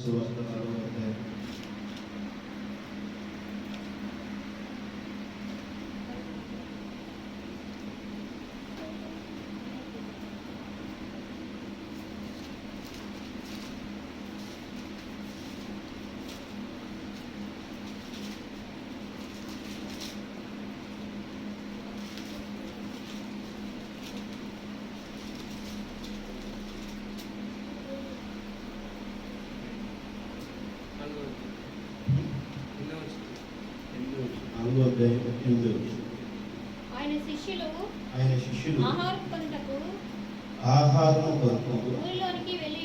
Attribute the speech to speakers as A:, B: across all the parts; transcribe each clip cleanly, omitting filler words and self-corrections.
A: సువార్త 4వ అధ్యాయం. ఆయన శిష్యులు ఆహారం కొనుటకు ఊరిలోనికి వెళ్ళి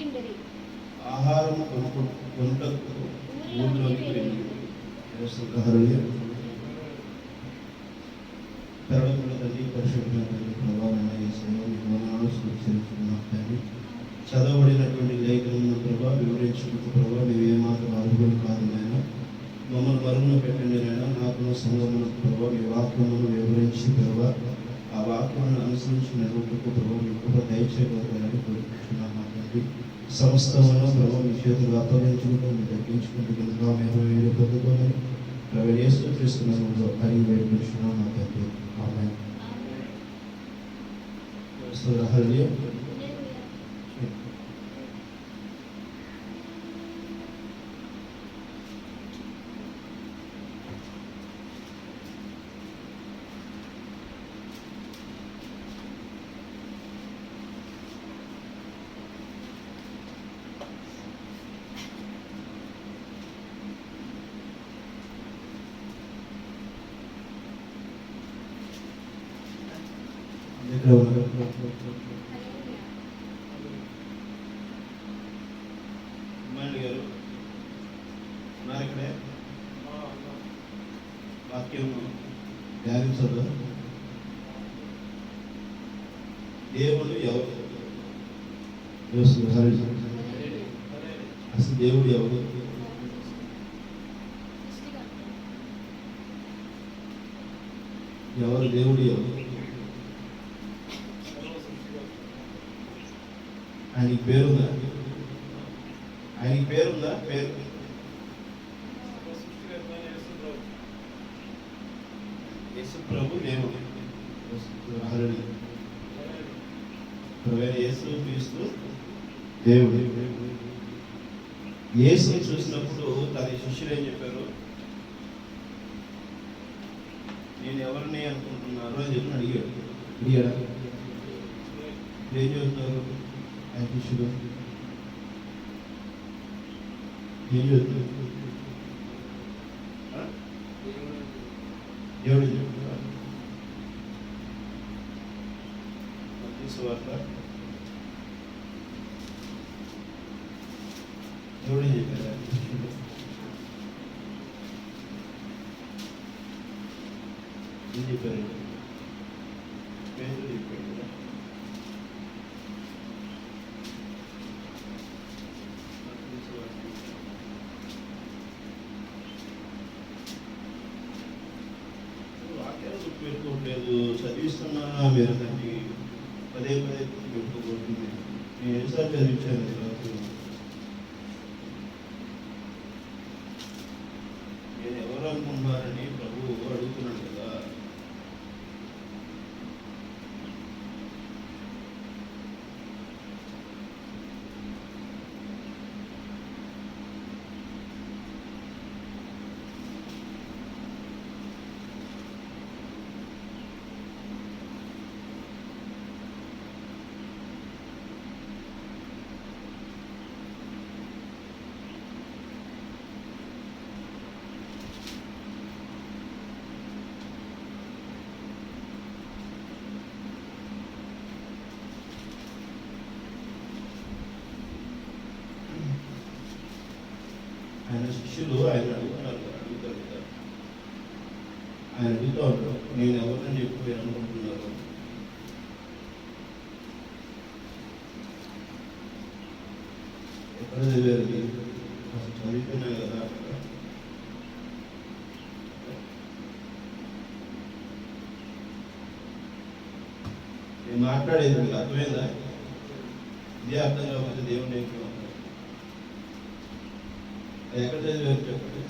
A: పరలోకముల తండ్రి, పరిశుద్ధమైన తండ్రి, ప్రభావమైన యేసయ్య మీకు వందనాలు స్తుతిస్తున్నాం తండ్రి. చదవబడినటువంటి లేఖనమును ప్రభా వివరించుటకు ప్రభా మేము ఏమాత్రం అర్హులు కాదు నాయన. మమ్మల్ని మరుగున పెట్టండి నాయన. నాకున్న సంఘమునకు ప్రభా మీ వాక్యమును వివరించి ప్రభా ఆ వాక్యమును అనుసరించి నడుపుటకు ప్రభా మీ కృప దయచేయగలరని కోరుకుంటున్నాం మా తండ్రి. సమస్తమును ప్రభా మీ చేతులు అప్పగించుకుంటూ మీరు తగ్గించుకుంటూ ఇంకా మేము పొందుకోమని ప్రభు యేసు క్రీస్తు నామములో అడిగి వేడుకుంటున్నాం మా తండ్రి. ఆమేన్. హల్లెలూయా. గారు ఉన్నారు ఇక్కడే. వాక్యం ధ్యానించదు. దేవుడు ఎవరు? అసలు దేవుడు ఎవరు? ఎవరు దేవుడు? ఎవరు? ఆయనకి పేరుందా? ఆయనకి పేరుందా? పేరు యేసు ప్రభు దేవుడు. యేసు క్రీస్తు దేవుడు. యేసుని చూసినప్పుడు తన శిష్యులు ఏం చెప్పారు? నేను ఎవరిని అనుకుంటున్నారు అని చెప్పి అడిగాడా? ఏం చెబుతున్నారు ఆయన శిష్యులు? ఏం చెబుతున్నారు? దేవుడు చెప్తున్నారు. సువార్త దేవుడే చెప్పారు. ఏం చెప్పారు? పేరు చెప్పాడు కదా. వాక్యాలు పెట్టుకోవట్లేదు, చదివిస్తున్నా మీరు దాన్ని పదే పదే పెట్టుకోబోతుంది. నేను ఎన్నిసార్లు చదివించాను రాత్రి. నేను ఎవరు అనుకుంటున్నారని ప్రభు అడుగుతున్నాడు కదా. ఆయన శిష్యులు ఆయన అడుగుతారు కదా. ఆయన అడుగుతూ ఉంటారు, నేను ఎవరిని చెప్పి అనుకుంటున్నారు? ఎక్కడ చదివారు? అసలు చదువుతున్నా కదా. నేను మాట్లాడేది మీకు అర్థమైందా? ఇదే అర్థం కాకపోతే దేవుని ఎక్కడ చదివారు చెప్పండి.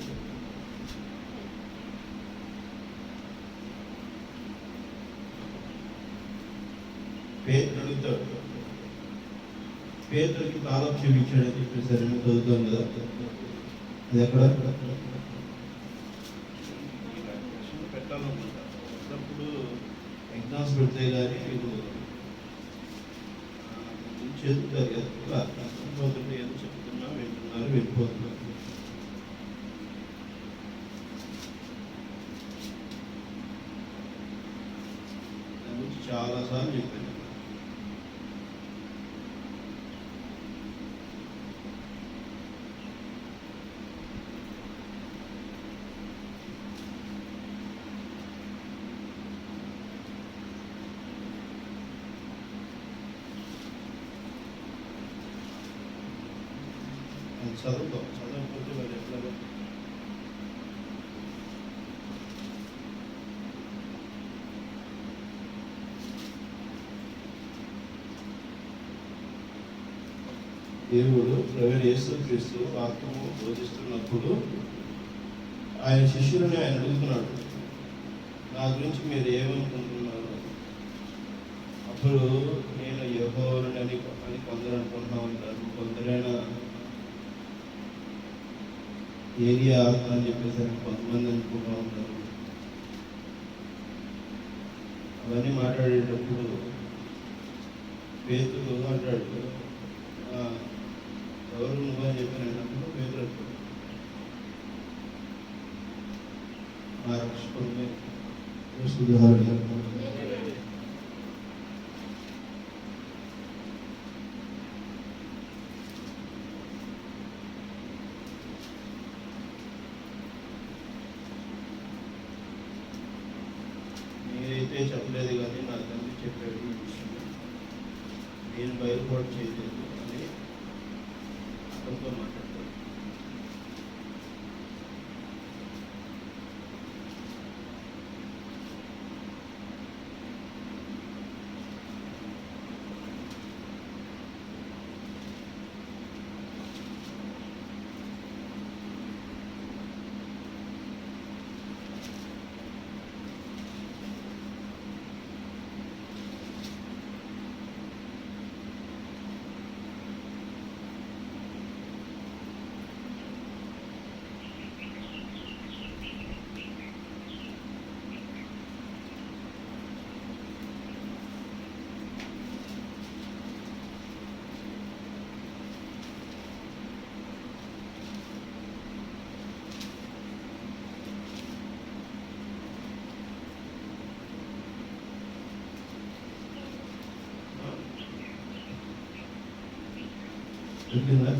A: పేతురు అడుగుతాడు, పేతురుకి తాళపు చెవి ఇచ్చాడని చెప్పేసరి చదువుతాం కదా. అది ఎక్కడ పెట్టాలనుకుంటా. అప్పుడప్పుడు ఎగ్జామ్స్ పెడితే కానీ వీళ్ళు చదువుతారు కదా, అర్థమవుతుంటే ఏదో చెప్తున్నా వింటున్నారు, వెళ్ళిపోతున్నారు. దాని గురించి చాలాసార్లు చెప్పాను. చదవకపోతే వాళ్ళు ఎట్లా దేవుడు ప్రవీణ యేసుక్రీస్తు వాక్యము బోధిస్తున్నప్పుడు ఆయన శిష్యులని ఆయన అడుగుతున్నాడు, నా గురించి మీరు ఏమనుకుంటున్నారు? అప్పుడు నేను యెహోవాని అని కొందరు అనుకుంటున్నా ఉంటారు, కొందరైనా ఏరియా అని చెప్పేసి కొంతమంది అనుకుంటూ ఉంటారు. అవన్నీ మాట్లాడేటప్పుడు పేతురు అంటాడు, ఎవరు నువ్వు అని చెప్పినప్పుడు పేతురు అంటాడు, మా రక్షకుడిని నేనైతే చెప్పలేదు కానీ నా తండ్రి చెప్పాడు ఈ విషయం, నేను బయలుపాటు చేయలేదు అని అతనితో మాట్లాడతాడు. దొరికిందా?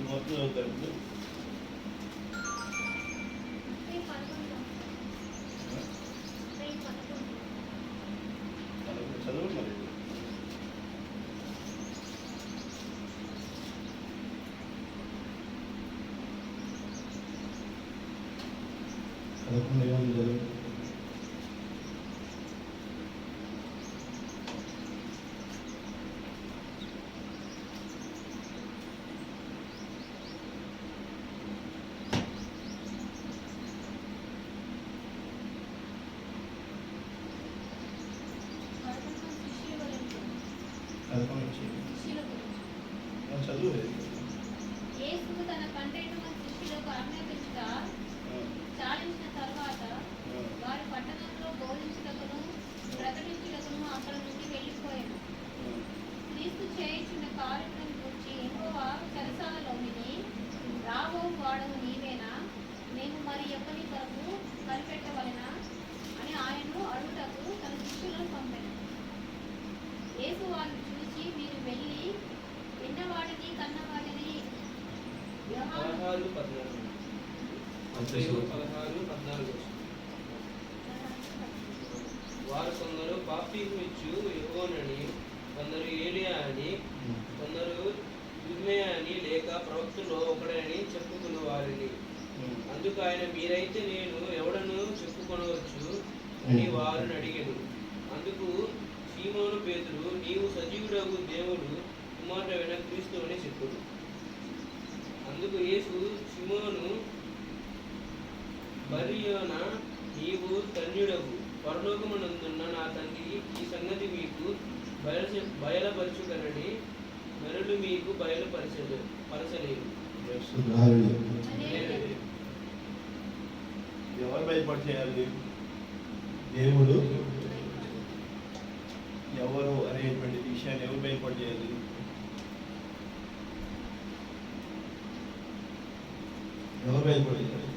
A: మొత్తం చదువుతారు. చదువు మరి చదవకుండా ఏమని చదువు. చదువు
B: యేసు తన 12 మంది శిష్యులకు ఆజ్ఞాపించుట చాలించిన తర్వాత వారి పట్టణంలో బోధించుటకును ప్రకటించుటకును అక్కడ నుండి వెళ్ళిపోయాను. క్రీస్తు చేయించిన కార్యములను గురించి యెహోవా చెరసాలలోనిది రాబో వాడవు నీవేనా, మేము మరి ఎవరి కొరకు కనిపెట్టవలెనా అని ఆయన
C: బాప్తిస్మిచ్చు యోహానని, కొందరు ఏలియా అని, కొందరు ఇర్మీయా అని, లేక ప్రవక్తల్లో ఒకడని చెప్పుకున్న వారిని. అందుకు ఆయన, మీరైతే నేను ఎవడను చెప్పుకొనవచ్చు అని వారిని అడిగాను. అందుకు సీమోను పేతురు, నీవు సజీవుడగు దేవుడు కుమారుడైన క్రీస్తు అని చెప్పాడు. అందుకు యేసు, సీమోను బర్యోన, నీవు ధన్యుడవు, పరలోకమునందున్న నా తండ్రి ఈ సంగతి మీకు బయలుపరచుకనని నరులు మీకు బయలుపరచలేరు.
A: ఎవరు బయలుపడి చేయాలి? దేవుడు ఎవరు అనేటువంటి విషయాన్ని ఎవరు బయలుపడి చేయాలి? ఎవరు బయలుపడి చేయాలి?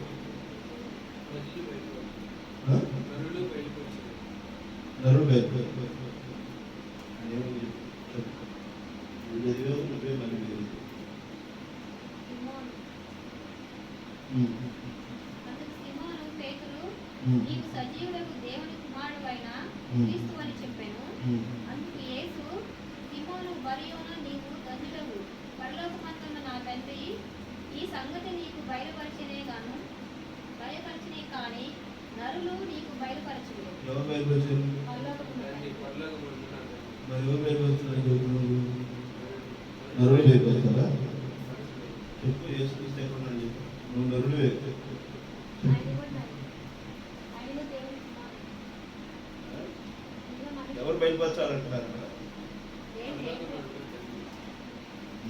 A: నరుడు బయలుపడి నువ్వే మళ్ళీ
B: అందుకు సీమోను పేతురు, నీవు సజీవుడగు దేవుని కుమారుడైన క్రీస్తు అని చెప్పాను. అందుకు యేసు, సీమోను బర్యోన, నీవు ధన్యుడవు, పరలోకమందున్న నా తండ్రి ఈ సంగతి నీకు బయలుపరచనే కానీ నరులు నీకు బయలుపరచలేదు.
A: ఎవరు బయలుపరిచారు? మరి ఎవరు బయలుపరుచున్నారు? నరుడు బయలుపరుస్తారా? చెప్పు, యేసుక్రీస్తు ఎక్కడున్నాడు చెప్పు. నువ్వు నరుడివే. ఎవరు బయలుపరచాలంటున్నారు?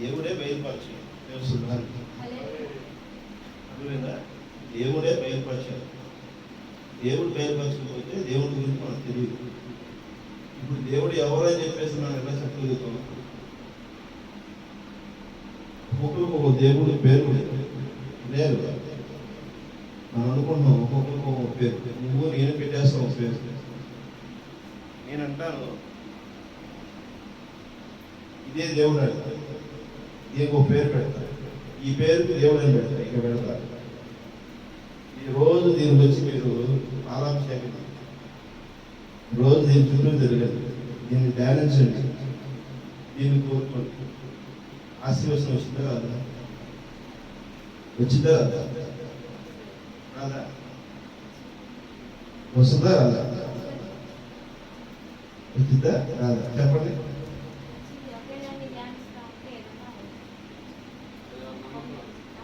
A: దేవుడే బయలుపరచాలి. అర్థమైందా? దేవుడే బయలుపరచాలి. దేవుడు బయలుపరచకపోతే దేవుడి గురించి మనకు తెలియదు. ఇప్పుడు దేవుడు ఎవరని చెప్పేసి మనం ఎలా చెప్పగలుగుతాం? ఒక్కొక్కరికి ఒక దేవుడి పేరు లేదు. మనం అనుకుంటున్నాం ఒక్కొక్కరికి ఒక పేరు. నువ్వు నేను పెట్టేస్తావు ఒక పేరు. నేను అంటాను ఇదే దేవుడు అంటారు, దీనికి ఒక పేరు పెడతారు, ఈ పేరుకి దేవుడు అని పెడతారు. ఇక పెడతారు. ఈ రోజు దీనికి వచ్చి మీరు ఆరాంశాన్ని రోజు దీని చుట్టూ తిరగండి, దీన్ని ధ్యానించండి, దీన్ని కోరుకోండి. ఆశీర్వచనం వచ్చిందా రాదా? వచ్చిందా రాదా? రాదా? వస్తుందా రాదా? వచ్చిందా రాదా? చెప్పండి.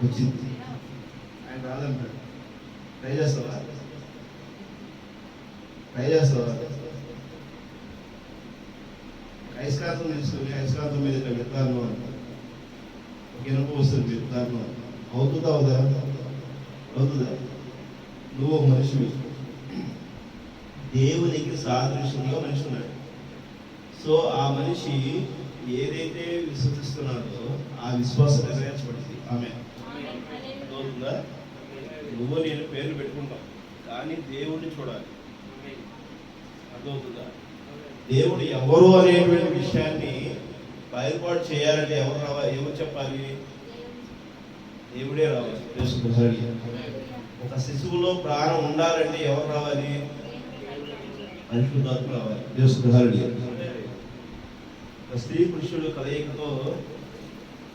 A: వచ్చింది. ఆయన రాదంటాడు. ట్రై చేస్తావా? ట్రై చేస్తావా? అయస్కాంతం తీసుకుని అయస్కాంతం మీద ఇట్లా పెడతాను అంట. ఒక ఇనుప వస్తుంది పెడతాను. అవుతుందా? అవుదా? అవుతుందా? నువ్వు ఒక మనిషివి, దేవునికి సాదృశ్యంగా మనిషి ఉన్నాడు. సో ఆ మనిషి ఏదైతే విశ్వసిస్తున్నాడో ఆ విశ్వాసం నెరవేర్చబడింది. ఆమె అవుతుందా? నువ్వు నేను పేర్లు పెట్టుకుంటాం, కానీ దేవుడిని చూడాలి. అర్థమవుతుందా? దేవుడు ఎవరు అనేటువంటి విషయాన్ని బయలుపాటు చేయాలంటే ఎవరు రావాలి? ఎవరు చెప్పాలి? దేవుడే రావాలి. ఒక శిశువులో ప్రాణం ఉండాలంటే ఎవరు రావాలి? పరిశుద్ధాత్మ రావాలి. దేవుడి స్త్రీ పురుషుడు కలయికతో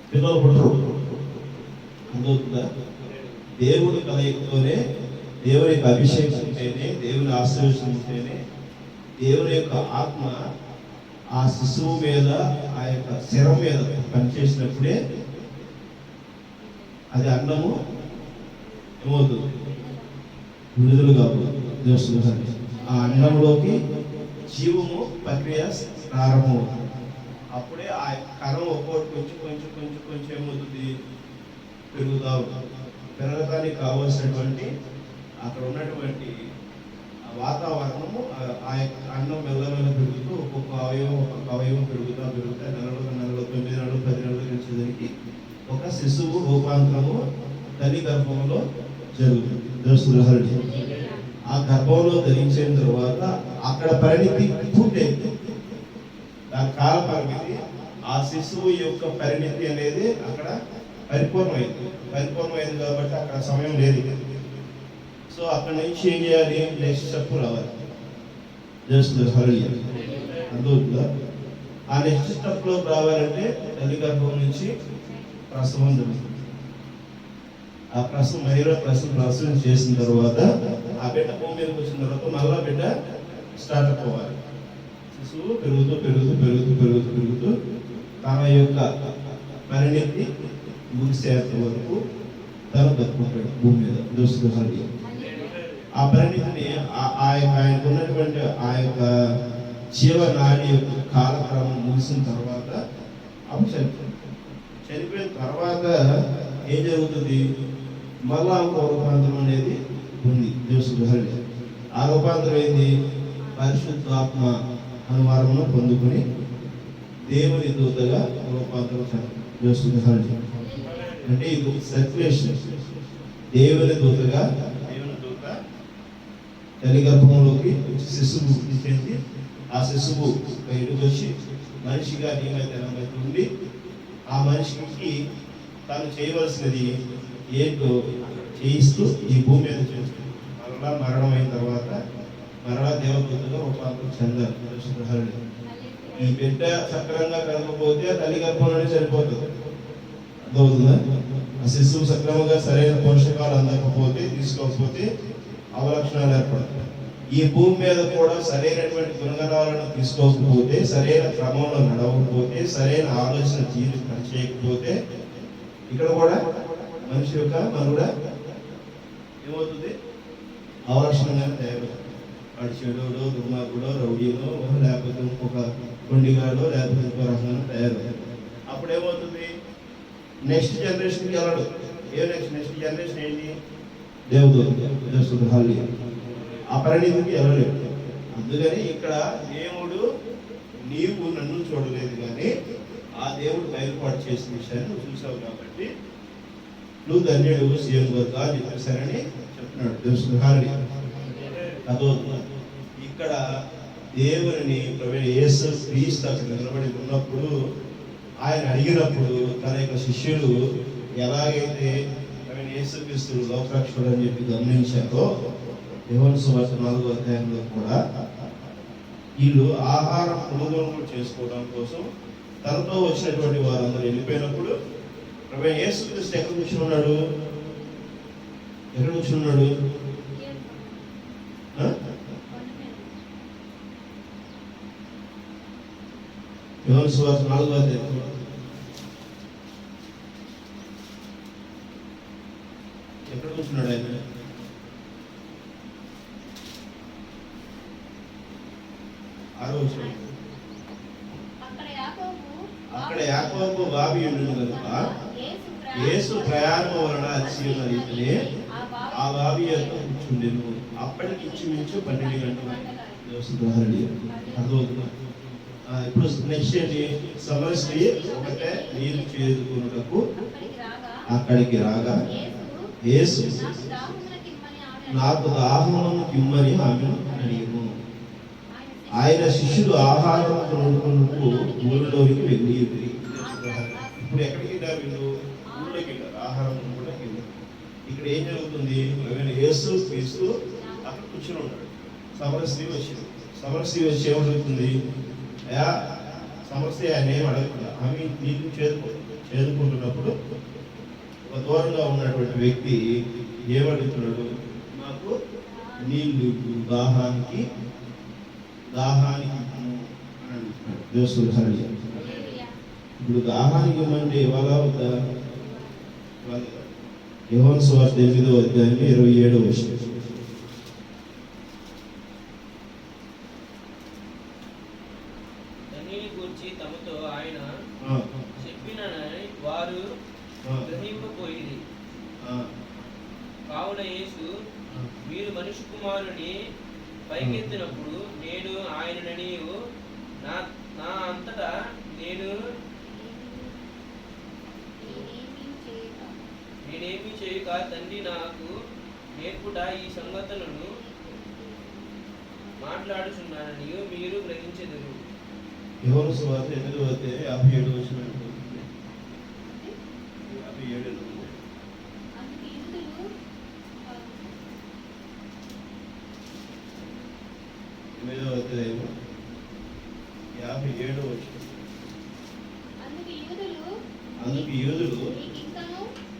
A: పిల్లలు పుట్టరు. అందుతుందా? దేవుడి కలయికతోనే, దేవుని యొక్క అభిషేకం ఉంటేనే, దేవుని ఆశీర్వచనం ఉంటేనే, దేవుని యొక్క ఆత్మ ఆ శిశువు మీద, ఆ యొక్క శరం మీద పనిచేసినప్పుడే అది అన్నము ఏమవుతుంది? విడుదల కాబోతుంది. దేవుడు ఆ అన్నంలోకి జీవము ప్రక్రియ ప్రారంభమవుతుంది. అప్పుడే ఆ కణం ఒక్కోటి కొంచెం కొంచెం కొంచెం కొంచెం ఏమవుతుంది? పెరుగుతా ఉంటుంది. పెరగడానికి కావలసినటువంటి అక్కడ ఉన్నటువంటి వాతావరణము ఆ యొక్క అన్నం మెల్లమెల్ల పెరుగుతూ ఒక్కొక్క అవయవం పెరుగుతా నెలలో 9 నెలలు 10 నెలలు గడిచేసరికి ఒక శిశువు రూపాంతరము తల్లి గర్భంలో జరుగుతుంది. దోస్తులు ఆ గర్భంలో ధరించిన తర్వాత అక్కడ పరిణితి పూర్తయింది. దాని కాల పరిమితి, ఆ శిశువు యొక్క పరిణితి అనేది అక్కడ పరిపూర్ణమైంది కాబట్టి అక్కడ సమయం లేదు. సో అక్కడ నుంచి ఏం చేయాలి? నెక్స్ట్ స్టెప్ రావాలి. చేస్తుంది హల్లెలూయా. అర్థమవుతుందా? ఆ నెక్స్ట్ స్టెప్ లో రావాలంటే తల్లి గర్భం నుంచి ప్రసవం జరుగుతుంది. ఆ ప్రసవం చేసిన తర్వాత ఆ బిడ్డ భూమి మీదకి వచ్చిన తర్వాత మళ్ళా బిడ్డ స్టార్ట్ అవ్వాలి. శిశువు పెరుగుతూ పెరుగుతూ పెరుగుతూ పెరుగుతూ పెరుగుతూ తన యొక్క పరిణితి ముగిసేంత వరకు తను బతుకుంటాడు భూమి మీద. దోస్తులు ఆ పరిణితిని ఆయనకు ఉన్నటువంటి ఆ యొక్క జీవనాడి యొక్క కాలక్రమం ముగిసిన తర్వాత అప్పుడు చనిపోయిన తర్వాత ఏం జరుగుతుంది? మళ్ళా ఇంకో రూపాంతరం అనేది ఉంది. దోస్తులు ఆ రూపాంతరం ఏంది? పరిశుద్ధాత్మ అనువారమును పొందుకొని దేవుని దూతగా రూపాంతరం చేస్తుంది. అంటే ఇది సర్క్యులేషన్. దేవుని దూత తల్లి గర్భంలోకి శిశువు చెంది ఆ శిశువు బయటకు వచ్చి మనిషిగా నియమైతే ఉండి ఆ మనిషికి తాను చేయవలసినది ఏంటో చేయిస్తూ ఈ భూమి మీద చేస్తుంది. మరలా మరణం అయిన తర్వాత మరలా దేవదూతగా రూపాంతరం చెందాలి. ఈ బిడ్డ సక్రమంగా కలగకపోతే తల్లి గర్భంలోనే సరిపోతుంది. అర్థమవుతుందా? ఆ శిశువు సక్రమంగా సరైన పోషకాలు అందకపోతే తీసుకోకపోతే అవలక్షణాలు ఏర్పడతాయి. ఈ భూమి మీద కూడా సరైనటువంటి గుణగణాలను తీసుకోకపోతే, సరైన క్రమంలో నడవకపోతే, సరైన ఆలోచన తీరు పనిచేయకపోతే ఇక్కడ కూడా మనిషి యొక్క మనుగడ ఏమవుతుంది? అవలక్షణంగానే తయారవుతుంది. వాడు చెడుడో, దుర్మార్గుడో, రౌడీనో, లేకపోతే ఇంకొక కొండిగాడో, లేకపోతే ఇంకో రకంగా తయారవుతుంది. అప్పుడు ఏమవుతుంది? నెక్స్ట్ జనరేషన్కి వెళ్ళడు. నెక్స్ట్ జనరేషన్ ఏంటి? దేవదూత ఆ పరిణితికి వెళ్ళలేదు. అందుకని ఇక్కడ దేవుడు నీవు నన్ను చూడలేదు కానీ ఆ దేవుడు బయలుపాటు చేసిన విషయాన్ని నువ్వు చూసావు కాబట్టి నువ్వు ధన్యుడు సీఎం వర్గా అని చెప్పేశారని చెప్తున్నాడు. దేవుడు అదవుతుంది. ఇక్కడ దేవుని యేసు క్రీస్తు అక్కడ నిలబడి ఉన్నప్పుడు ఆయన అడిగినప్పుడు తన యొక్క శిష్యులు ఎలాగైతే యేసుక్రీస్తు లోకరక్షకుడు అని చెప్పి గమనించారో యోహాను సువార్త 4వ అధ్యాయంలో కూడా వీళ్ళు ఆహారం కొనుగోలు చేసుకోవడం కోసం తనతో వచ్చినటువంటి వారందరూ వెళ్ళిపోయినప్పుడు యేసుక్రీస్తు ఎక్కడ కూర్చున్నాడు? యోహాను సువార్త 4వ అధ్యాయం ఎక్కడ కూర్చున్నాడు ఆయన? అక్కడ యాకోబు బావి ఉండును కనుక యేసు ప్రయాణం వలన వచ్చి ఉన్న రీతిని ఆ బావి యొక్క కూర్చుండెను. అప్పటికి ఇంచుమించు 12 గంటలు. అర్థమవుతుందా? ఇప్పుడు నెక్స్ట్ ఏంటి? సమస్య ఒకటే నీరు చేదుకున్నటకు అక్కడికి రాగా యేసు నాకు దాహమును కిమ్మని ఆమెను అడిగాను. ఆయన శిష్యులు ఆహారం కొనుక్కొనుటకు ఊరిలోకి వెళ్ళి ఇప్పుడు ఎక్కడికి వెళ్ళారు? వీళ్ళు ఊళ్ళోకి వెళ్ళారు. ఆహారం కూడా వెళ్ళారు. ఇక్కడ ఏం జరుగుతుంది? యేసు క్రీస్తు అక్కడ కూర్చుని ఉన్నాడు. సమరస్త్రీ వచ్చింది. సమరస్త్రీ వచ్చి ఏమడుగుతుంది? అయా సమరస్త్రీ ఆయన ఏం అడగకుండా ఆమె నీళ్ళు చేదుకుంటున్నప్పుడు ఒక దూరంగా ఉన్నటువంటి వ్యక్తి ఏమడుగుతున్నాడు? నాకు నీళ్ళు దాహానికి ఇప్పుడు దాహానికి ఇవ్వమంటే ఇవాళ యోహాను సువార్త 8వ అధ్యాయం 27వ వచనం.
C: తమతో ఆయన చెప్పినని వారు గ్రహింపబోయిరి. కావున యేసు మీరు మనుష్య కుమారుని పైకెత్తినప్పుడు నేను ఆయనని నా అంతటా నేనేమీ చేయక తండ్రి నాకు నేర్పుట ఈ సంగతులను మాట్లాడుచున్నానని మీరు గ్రహించెదరు.
A: యోహాను సువార్త 8వ అధ్యాయం 57వ వచనం. 57 57 8వ అధ్యాయము 57వ వచనం. అందుకు యూదులు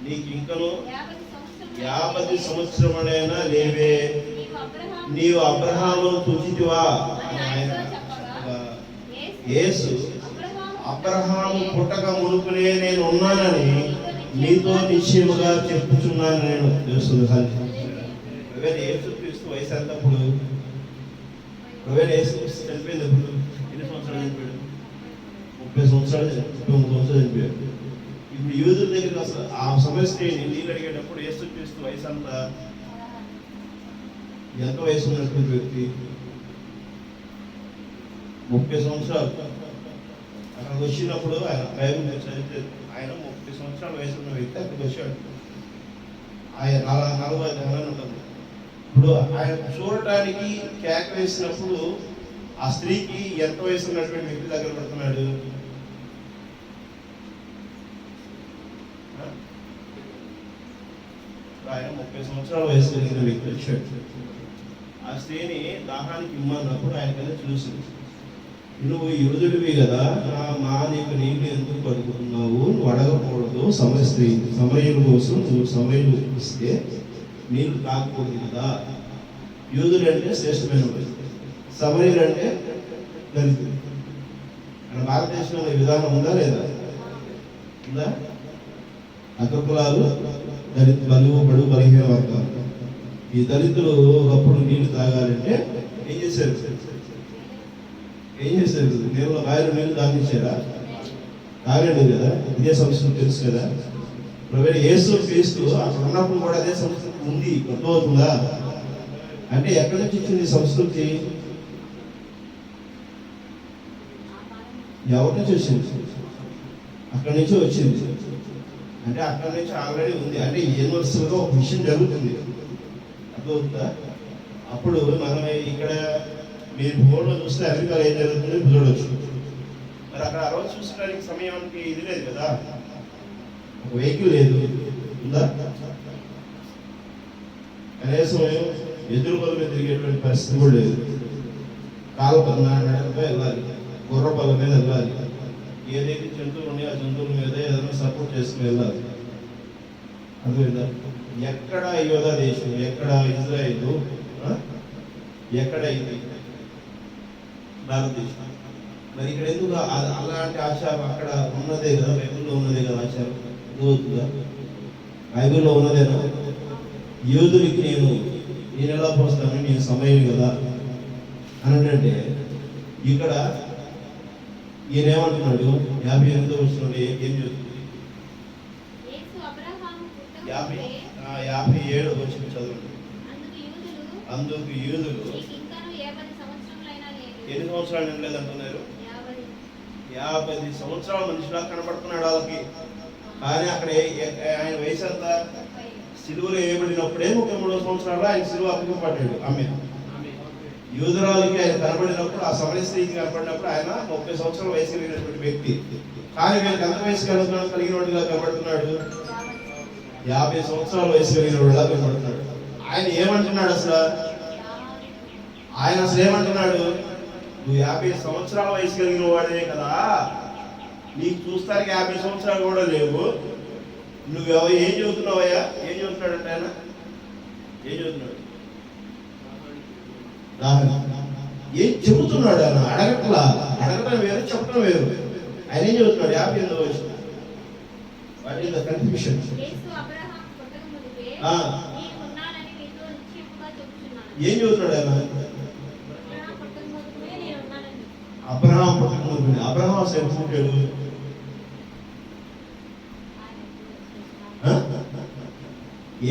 A: నీకు ఇంకను 50 సంవత్సరములైనా లేవే, నీవు అబ్రహామును చూచితివా అని ఆయన చెప్పగా, యేసు అబ్రహాము పుట్టక మునుపునే నేను ఉన్నానని నీతో నిశ్చయముగా చెప్పుచున్నాను నేను. చూస్తుంది యేసుక్రీస్తు వయసు ఎంతప్పుడు? యేసుక్రీస్తు చనిపోయినప్పుడు ఎన్ని సంవత్సరాలు చనిపోయాడు? 30 సంవత్సరాలు 39 సంవత్సరాలు చనిపోయాడు. ఇప్పుడు యూదుల దగ్గర అసలు ఆ సమస్య నీళ్ళు అడిగేటప్పుడు యేసుక్రీస్తు వయసు అంతా ఎంత వయసు ఉన్నటువంటి వ్యక్తి? 30 సంవత్సరాలు. అక్కడికి వచ్చినప్పుడు ఆయన బైబిల్ చదివితే ఆయన 30 సంవత్సరాల వయసు ఉన్న వ్యక్తి అక్కడికి వచ్చాడు. ఆయన 40 ఉంటుంది. ఇప్పుడు ఆయన చూడటానికి కేక వేసినప్పుడు ఆ స్త్రీకి ఎంత వయసు ఉన్నటువంటి వ్యక్తి దగ్గర పడుతున్నాడు? ఆయన 30 సంవత్సరాల వయసు కలిగిన వ్యక్తి వచ్చాడు. ఆ స్త్రీని దాహానికి ఇమ్మన్నప్పుడు ఆయన కన్నా చూసింది. నువ్వు యూదుడివి కదా, మా నీకు నీళ్ళు ఎందుకు పడుకుంటున్నావు? నువ్వు అడగకూడదు. సమరయుల కోసం నువ్వు సమరయులు ఇస్తే నీళ్ళు తాగకూడదు కదా. యూదుడు అంటే శ్రేష్టమైన వాడు, సమరయులు అంటే దళితులు. మన భారతదేశంలో ఈ విధానం ఉందా లేదా? ఉందా? అగ్రకులాలు, దళితులు, బలహీన వర్గాలు. ఈ దళితులు ఒకప్పుడు నీళ్లు తాగాలంటే ఏం చేశారు? నీళ్ళు నీళ్ళు తాగించారా? తాగండి కదా. ఇదే సంస్కృతి తెలుసు కదా. యేసు క్రీస్తు అక్కడ ఉన్నప్పుడు కూడా అదే సంస్కృతి ఉంది. అర్థమవుతుందా? అంటే ఎక్కడి నుంచి వచ్చింది సంస్కృతి? ఎవరి నుంచి వచ్చింది? అక్కడి నుంచి వచ్చింది. అంటే అక్కడి నుంచి ఆల్రెడీ ఉంది. అంటే యూనివర్సల్గా ఒక విషయం జరుగుతుంది. అర్థమవుతుందా? అప్పుడు మనం ఇక్కడ మీరు ఫోన్లో చూస్తే అమెరికాలో ఏం జరుగుతుందో చూడవచ్చు. మరి అక్కడ ఆ రోజు చూసడానికి సమయానికి ఇది లేదు కదా, ఒక వెహికల్ లేదు. ఉందా? కనీసం ఎదురు బల మీద తిరిగేటువంటి పరిస్థితి కూడా లేదు. కాళ్ళ నడకపై వెళ్ళాలి, గుర్ర బల మీద వెళ్ళాలి. ఏదైతే జంతువులు ఉన్నాయో ఆ జంతువుల మీద ఏదైనా సపోర్ట్ చేసుకుని వెళ్ళాలి. అర్థమైందా? ఎక్కడ యోధా దేశం, ఎక్కడ ఇజ్రాయిల్, ఎక్కడ ఇది భారతదేశం. మరి ఇక్కడ ఎందుకు అలాంటి ఆచారం? అక్కడ ఉన్నదే కదా, బైబిల్లో ఉన్నదే కదా ఆచారం. అవుతుందా? బైబిల్లో ఉన్నదేనా? యూదులకి నేను ఎలా పోస్తాను, నేను సమయం కదా అని అంటే, ఇక్కడ ఈయన ఏమంటున్నాడు? 58వ వచనంలో ఏం చెప్తుంది? 57వ వచనం చదవండి. అందుకు యూదులు ఎన్ని సంవత్సరాలు నిండలేదంటున్నారు? 50 సంవత్సరాల మనిషిలా కనబడుతున్నాడు వాళ్ళకి. కానీ అక్కడ ఆయన వయసు అంతా సిలువలో వేయబడినప్పుడే 33 సంవత్సరాలు ఆయన సిలువ అప్పగింపబడ్డాడు. ఆమె యూదురాలకి ఆయన కనబడినప్పుడు, ఆ సమయ స్త్రీకి కనబడినప్పుడు ఆయన 30 సంవత్సరాల వయసు కలిగినటువంటి వ్యక్తి. కానీ వీళ్ళకి ఎంత వయసు కలిగిన వాడిగా కనబడుతున్నాడు? 50 సంవత్సరాల వయసు కలిగిన వాడిలా కనబడుతున్నాడు. ఆయన ఏమంటున్నాడు అసలు? ఆయన అసలు ఏమంటున్నాడు? నువ్వు 50 సంవత్సరాల వయసు కలిగిన వాడే కదా, నీకు చూస్తానికి 50 సంవత్సరాలు కూడా లేవు. నువ్వు ఏం చదువుతున్నావయ్యా? ఏం చదువుతున్నాడంటే ఆయన ఏం చదువుతున్నాడు? ఏం చెబుతున్నాడు ఆయన? అడగటం వేరు, చెప్పడం వేరు. ఆయన ఏం చదువుతున్నాడు? 58వ వయసు. What is the confusion? ఏం చదువుతున్నాడు ఆయన? అబ్రహాం పుట్టకముందు. అబ్రహాం అసలు ఎప్పుడు పుట్టాడు?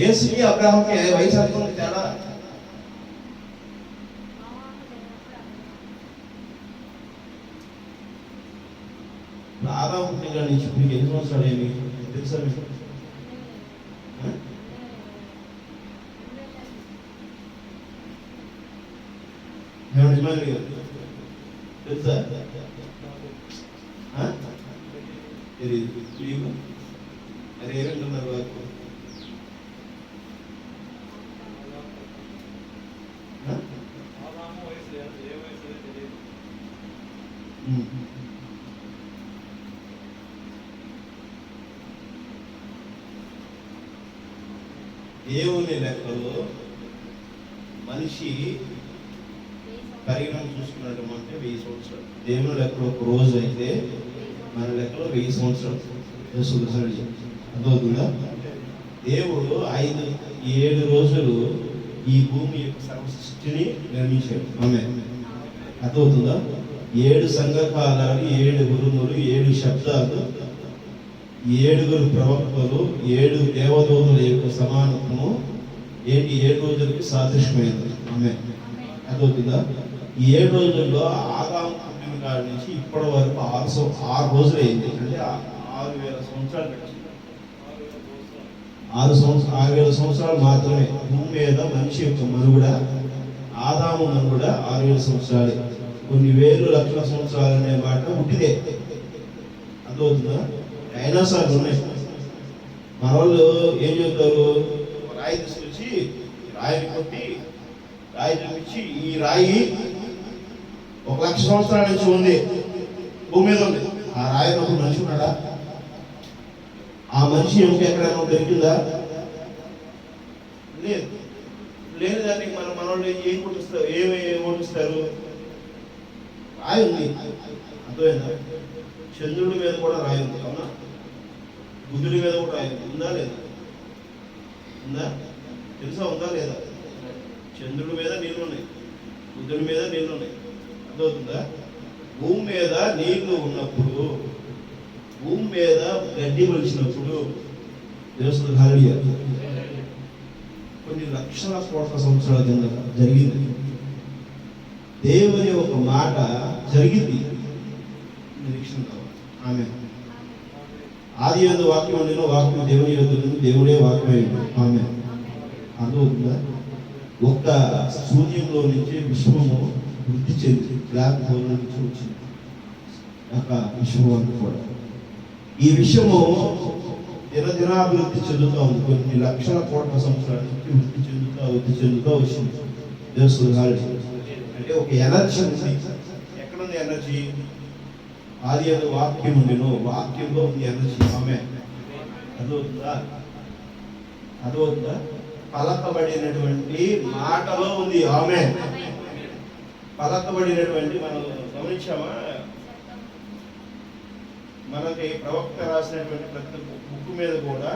A: యేసుకి అబ్రహాంకి వయసు అనుకుంది తేడా. ఆదాము పుట్టిన నుంచి మీకు ఎన్ని సంవత్సరాలు ఏమి తెలుసా మీకు? తెలుసా? తెలియదు. మరి ఏమంటున్నారు వారు?
C: ఏ వయసులో తెలియదు.
A: దేవుని లెక్కలో మనిషి పరిగణన చూసుకున్నట్టు అంటే 1000 సంవత్సరాలు. దేవుని లెక్కలో ఒక రోజు అయితే మన లెక్కలో 1000 సంవత్సరాలు. అర్థమవుతుందా? దేవుడు 7 రోజులు ఈ భూమి యొక్క సర్వ సృష్టిని నిర్మించాడు. అర్థమవుతుందా? 7 సంఘకాలాలు, 7 గురుములు, 7 శబ్దాలు, 7 ప్రవక్తలు, 7 దేవదూతల యొక్క సమానత్వము ఏంటి? 7 రోజులకి సాదృశ్యమైనది. అర్థమవుతుందా? ఈ 7 రోజుల్లో ఆదాము పుట్టిన కాడి నుంచి ఇప్పటి వరకు 6 రోజులు అయింది. అంటే 6000 సంవత్సరాలు. 6000 సంవత్సరాలు మాత్రమే భూమి మీద మనిషి యొక్క మనుగడ, ఆదాము మనుగడ 6000 సంవత్సరాలు. కొన్ని వేలు లక్షల సంవత్సరాలు అనే మాట ఉట్టిదే. అర్థమవుతుందా? డైనోసార్లు ఉన్నాయి. మన వాళ్ళు ఏం చెప్తారు? రాయి తీసుకొచ్చి రాయిని కొట్టి రాయి చూపించి ఈ రాయి 1,00,000 సంవత్సరాల నుంచి ఉంది, భూమి మీద ఉంది. ఆ రాయి ఒక మనిషి ఉన్నాడా? ఆ మనిషి ఎక్కడైనా దొరికిందా? లేదు. లేని దాన్ని మన వాళ్ళు ఏం కొట్టిస్తారు? ఏమి ఓటిస్తారు? రాయి ఉంది. అర్థమైందా? చంద్రుడి మీద కూడా రాయి ఉంది. అవునా? బుద్ధుడి మీద కూడా రాయి ఉంది. ఉందా లేదా? ఉందా? తెలుసా? ఉందా లేదా? చంద్రుడి మీద నీళ్లు ఉన్నాయి, బుద్ధుడి మీద నీళ్లు ఉన్నాయి. అర్థమవుతుందా? భూమి మీద నీళ్లు ఉన్నప్పుడు, భూమి మీద గడ్డి మొలిచినప్పుడు దేవస్థానం హల్లెలూయా కొన్ని లక్షల కోట్ల సంవత్సరాల కింద జరిగింది. దేవుని ఒక మాట జరిగింది. నిరీక్షణ కావాలి. ఆమేన్. ఆది యందు వాక్యం ఉండెను, వాక్యం దేవుని యొద్ద నుండి, దేవుడే వాక్యమై ఉండెను. ఆమేన్. అర్థమవుతుందా? ఒక్క సూర్యంలో నుంచి విశ్వము వృద్ధి చెంది బ్లాక్ హోల్ నుంచి వచ్చింది ఒక విశ్వం అంతా కూడా. ఈ విషయము దినదినాభివృద్ధి చెందుతూ ఉంది. కొన్ని లక్షల కోట్ల సంవత్సరాల నుంచి వృద్ధి చెందుతూ వచ్చింది. అంటే ఒక ఎనర్జీ ఉంది. ఎక్కడుంది ఎనర్జీ? ఆది యందు వాక్యం ఉండెను, వాక్యంలో ఉంది ఎనర్జీ. ఆమేన్. అర్థమవుతుందా? పలకబడినటువంటి మాటలో ఉంది. ఆమేన్. పలకబడినటువంటి మనం గమనించామా? మనకి ప్రవక్త రాసినటువంటి ప్రతి బుక్ మీద కూడా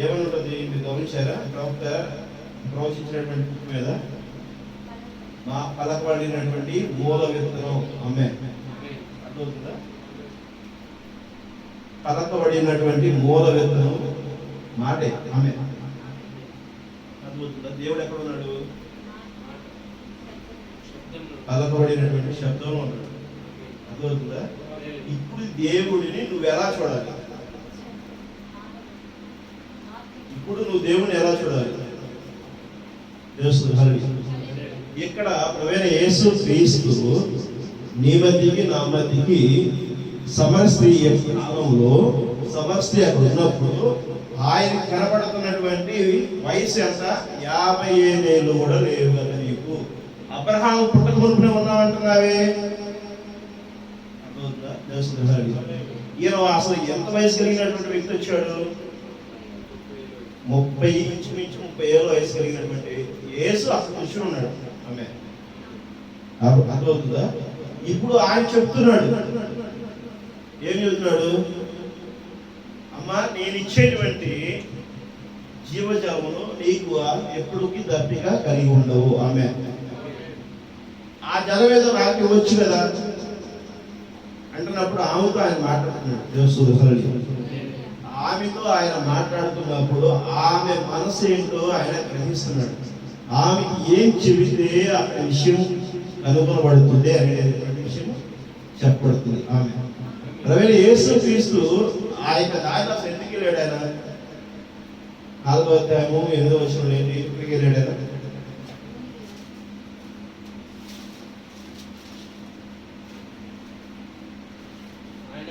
A: ఏమని ఉంటుంది? మీరు గమనించారా? ప్రవక్త ప్రవచించినటువంటి బుక్ మీద మా పలకబడినటువంటి మూల విత్తనం. ఆమేన్. అర్థమవుతుందా? పలకబడినటువంటి మూల విత్తనం మాటే. ఆమేన్. అర్థమవుతుందా? దేవుడు ఎక్కడ ఉన్నాడు? పలకబడినటువంటి శబ్దంలో ఉన్నాడు. అర్థమవుతుందా? ఇప్పుడు దేవుడిని నువ్వు ఎలా చూడాలి? ఇప్పుడు నువ్వు దేవుని ఎలా చూడాలి? ఇక్కడ ప్రభువైన యేసు క్రీస్తు నీ మధ్యకి నా మధ్యకి సమరస్త్రీ కాలంలో సమరస్త్రీ అక్కడ ఉన్నప్పుడు ఆయన కనబడుతున్నటువంటి వయసు ఎంత? 50 ఏళ్ళు కూడా లేవు కదా నీకు. అబ్రహాము పుట్టక మునుపునే ఉన్నావంటున్నావే. ఈయన అసలు ఎంత వయసు కలిగినటువంటి వ్యక్తి వచ్చాడు? 30 ఇంచుమించు 30 ఏళ్ళ వయసు కలిగినటువంటి యేసు అసలు కూర్చుని ఉన్నాడు. ఆమె అర్థమవుతుందా? ఇప్పుడు ఆయన చెప్తున్నాడు. ఏం చెప్తున్నాడు? అమ్మా, నేను ఇచ్చేటువంటి జీవజలమును నీకు ఎప్పటికీ దప్పిక కలిగి ఉండవు. ఆమె ఆ జలం ఏదో నాకు ఇవ్వచ్చు కదా అంటున్నప్పుడు ఆమెతో ఆయన మాట్లాడుతున్నాడు. ఆమెతో ఆయన మాట్లాడుతున్నప్పుడు ఆమె మనసు ఏంటో ఆయన గ్రహిస్తున్నాడు. ఆమెకి ఏం చెబితే ఆ విషయం కనుగొనబడుతుంది అనేటువంటి విషయం చెప్పబడుతుంది. ఆమె ప్రభువైన యేసు క్రీస్తు ఆ యొక్క దారిలో ఎందుకు వెళ్ళాడు? ఆయన 4వ అధ్యాయము 8వ వచనంలో ఎక్కడికి వెళ్ళాడు? ఆయన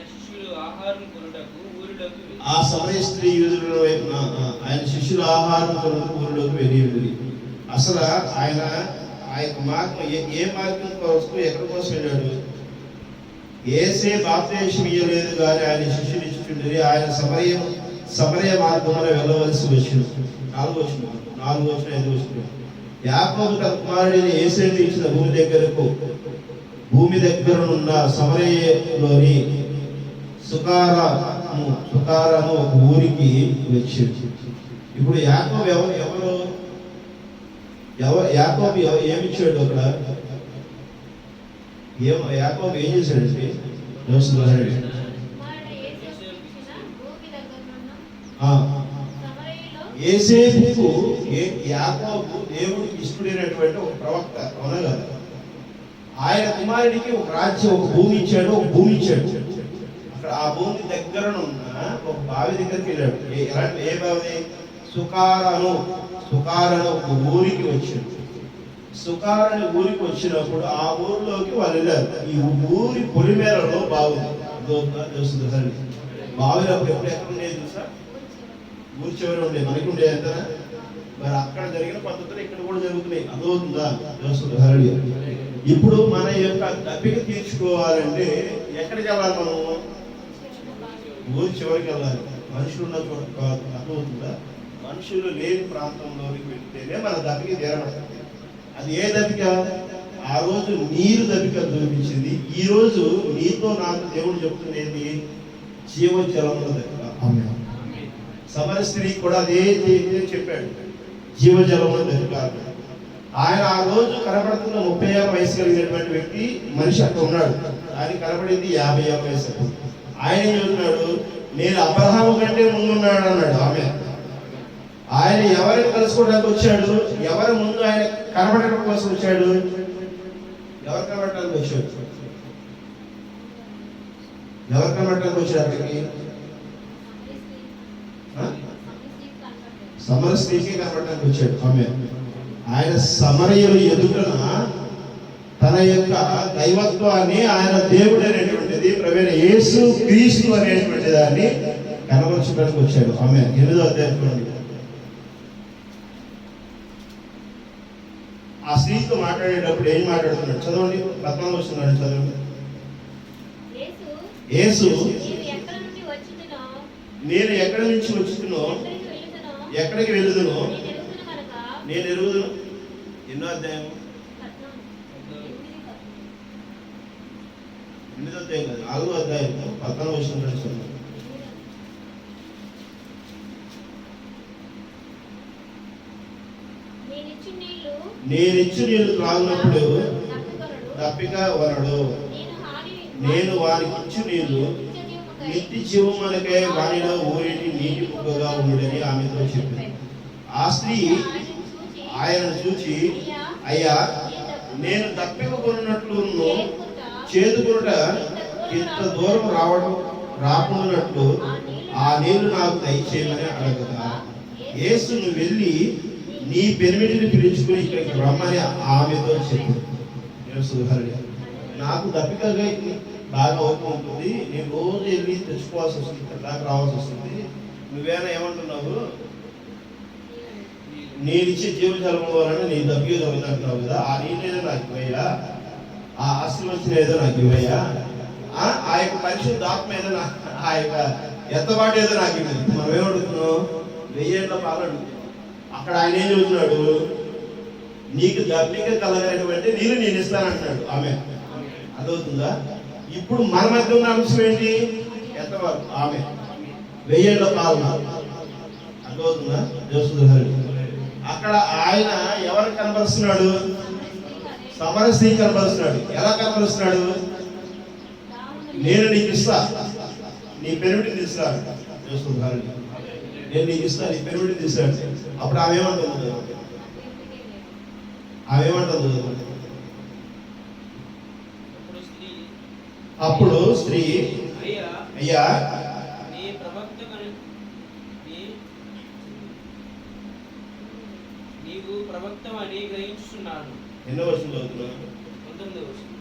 A: ఆ సమయ స్త్రీ యూదుల వైపున ఆయన శిష్యుల ఆహారం కొరకు ఊరిలోకి వెళ్ళి అసలు ఆ యొక్క మార్గం ఏ మార్గం కోసం ఎక్కడి కోసం వెళ్ళాడు? ఏసే బాప్తిస్మం ఇయ్యలేదు కానీ ఆయన శిష్యులు ఇచ్చుచుండేది. ఆయన సమరయ మార్గంలో వెళ్ళవలసి వచ్చింది. 4 వచనం 5 వచనం. యాకోబు తన కుమారుడిని ఏసేను ఇచ్చిన భూమి దగ్గరనున్న సమరయలోని సుకారము ఒక ఊరికి వచ్చింది. ఇప్పుడు యాకోబు యాకోబు ఏమిచ్చాడు అక్కడ? యాకోబు ఏం చేశాడండి?
B: కుమారుడు యేసు ఇచ్చిన భూమి దగ్గరనున్న సమరయలో
A: యేసేపుకు యాకోబు దేవుడికి ఇష్టడైనటువంటి ఒక ప్రవక్త, అవునా కదా? ఆయన కుమారుడికి ఒక రాజ్యం, ఒక భూమి ఇచ్చాడు. అక్కడ ఆ భూమి దగ్గరనున్న ఒక బావి దగ్గరికి వెళ్ళాడు. ఏ బావి? సుకారను ఒక ఊరికి వచ్చాడు. సుకారని ఊరికి వచ్చినప్పుడు ఆ ఊరిలోకి వాళ్ళు వెళ్ళారు. ఈ ఊరి పొలిమేరలో బాగుంది తెలుస్తుంది సార్. బావినప్పుడు ఎప్పుడు ఎక్కడ ఉండేది తెలుసా? ఊరి చివరి ఉండేది. మనకి ఉండేది ఎంత? మరి అక్కడ జరిగిన పద్ధతులు ఇక్కడ కూడా జరుగుతున్నాయి. అదవుతుందా? తెలుస్తుంది సార్. ఇప్పుడు మన యొక్క దప్పిక తీర్చుకోవాలంటే ఎక్కడికి వెళ్ళాలి? మనం ఊరి చివరికి వెళ్ళాలి. మనుషులు ఉన్న చోట కాదు. అర్థమవుతుందా? మనుషులు లేని ప్రాంతంలోకి వెళ్తేనే మన దప్పిక తీరబడుతుంది. అది ఏ దప్పిక? ఆ రోజు నీరు దప్పిక దొరికించింది. ఈ రోజు నీతో నాకు దేవుడు చెప్తున్నది జీవజలముల దప్పిక. సమర స్త్రీ కూడా అదే చెప్పాడు, జీవజలముల దప్పిక. ఆయన ఆ రోజు కనబడుతున్న 36 వయసు కలిగినటువంటి వ్యక్తి మనిషి అక్కడ ఉన్నాడు. ఆయన కనబడింది 50 వయసు. ఆయన ఏం చెబుతున్నాడు? నేను అబ్రహాము కంటే ముందున్నాడు అన్నాడు. ఆయన ఎవరిని కలుసుకోవడానికి వచ్చాడు? ఎవరి ముందు ఆయన కనబడటం కోసం వచ్చాడు? ఎవరు కనబడటానికి వచ్చాడు? అక్కడికి సమర స్త్రీకి కనబడటానికి వచ్చాడు. ఆయన సమరయులు ఎదుటన తన యొక్క దైవత్వాన్ని, ఆయన దేవుడు అనేటువంటిది ప్రవీణ యేసు క్రీస్తు అనేటువంటి దాన్ని కనబరచడానికి వచ్చాడు. 8వ అధ్యాయం ఆ స్త్రీతో మాట్లాడేటప్పుడు ఏం మాట్లాడుతున్నాడు? చదవండి. 14వ వచనం చదవండి. యేసు నేను ఎక్కడి నుంచి వచ్చుతునో, ఎక్కడికి వెళుదునో నేను ఎరుగుదును. ఎన్నో అధ్యాయం? 8వ అధ్యాయం కాదు, 4వ అధ్యాయం 14వ వచనం చదువుతున్నాను. నేనిచ్చు నీళ్లు త్రాగినప్పుడు దప్పిక వనడు. నేను వారికి ఇచ్చు నీళ్లు నిత్య జీవమునకై వానిలో ఊరేటి నీటి బుగ్గగా ఉండుడని ఆమెతో చెప్పింది. ఆ స్త్రీ ఆయనను చూచి, అయ్యా, నేను దప్పిక కొన్నట్లు చేదుకునుట ఇంత దూరం రాకున్నట్లు ఆ నీళ్లు నాకు దయచేయమని అడగగా, యేసు నువ్వు వెళ్ళి నీ పెనిమిటిని పిలుచుకుని ఇక్కడికి రమ్మని ఆమెతో చెప్పింది. నాకు దప్పికగా బాగా అవుతూ ఉంటుంది, నేను రోజు వెళ్ళి తెచ్చుకోవాల్సి వస్తుంది, ఇక్కడ దాకా రావాల్సి వస్తుంది. నువ్వేనా ఏమంటున్నావు? నేను ఇచ్చే జీవజలం వలన నీ దప్పిక తగ్గుతుంటున్నావు కదా, ఆ నీళ్ళేదో నాకు ఇవ్వయ్యా, ఆ ఆశీర్వచనం ఏదో నాకు ఇవ్వయ్యా, ఆ యొక్క పరిశుద్ధ ఆత్మ ఏదో ఆ యొక్క ఎత్తబాటు ఏదో నాకు ఇవ్వదు. మనం ఏమడుగుతున్నాం? 1000 ఏళ్ల పాలు అడుగుతున్నాం. అక్కడ ఆయన ఏం చెబుతున్నాడు? నీకు దప్పిక కలగనటువంటి నీళ్ళు నేను ఇస్తానంటున్నాడు. అదవుతుందా? ఇప్పుడు మన మధ్య ఉన్న అంశం ఏంటి? ఎంతవరకు? 1000 ఏళ్ల పాలు. అదవుతుందా? అక్కడ ఆయన ఎవరు కనబరుస్తున్నాడు? సమర స్త్రీ కనబరుస్తున్నాడు. ఎలా కనబరుస్తున్నాడు? నేను నీకు ఇస్తా, నీ పెరుగుడిని ఇస్తాను. నేను నీకు ఇస్తా, నీ పెరుగుడిని తీస్తాడు. అప్పుడు ఆమె ఏమంటుంది? అప్పుడు స్త్రీ, అయ్యా,
C: నీవు ప్రవక్తమని గ్రహించుచున్నాను.
A: ఎన్నో వర్షం చదువుతున్నాను?
C: 19వ వర్షం.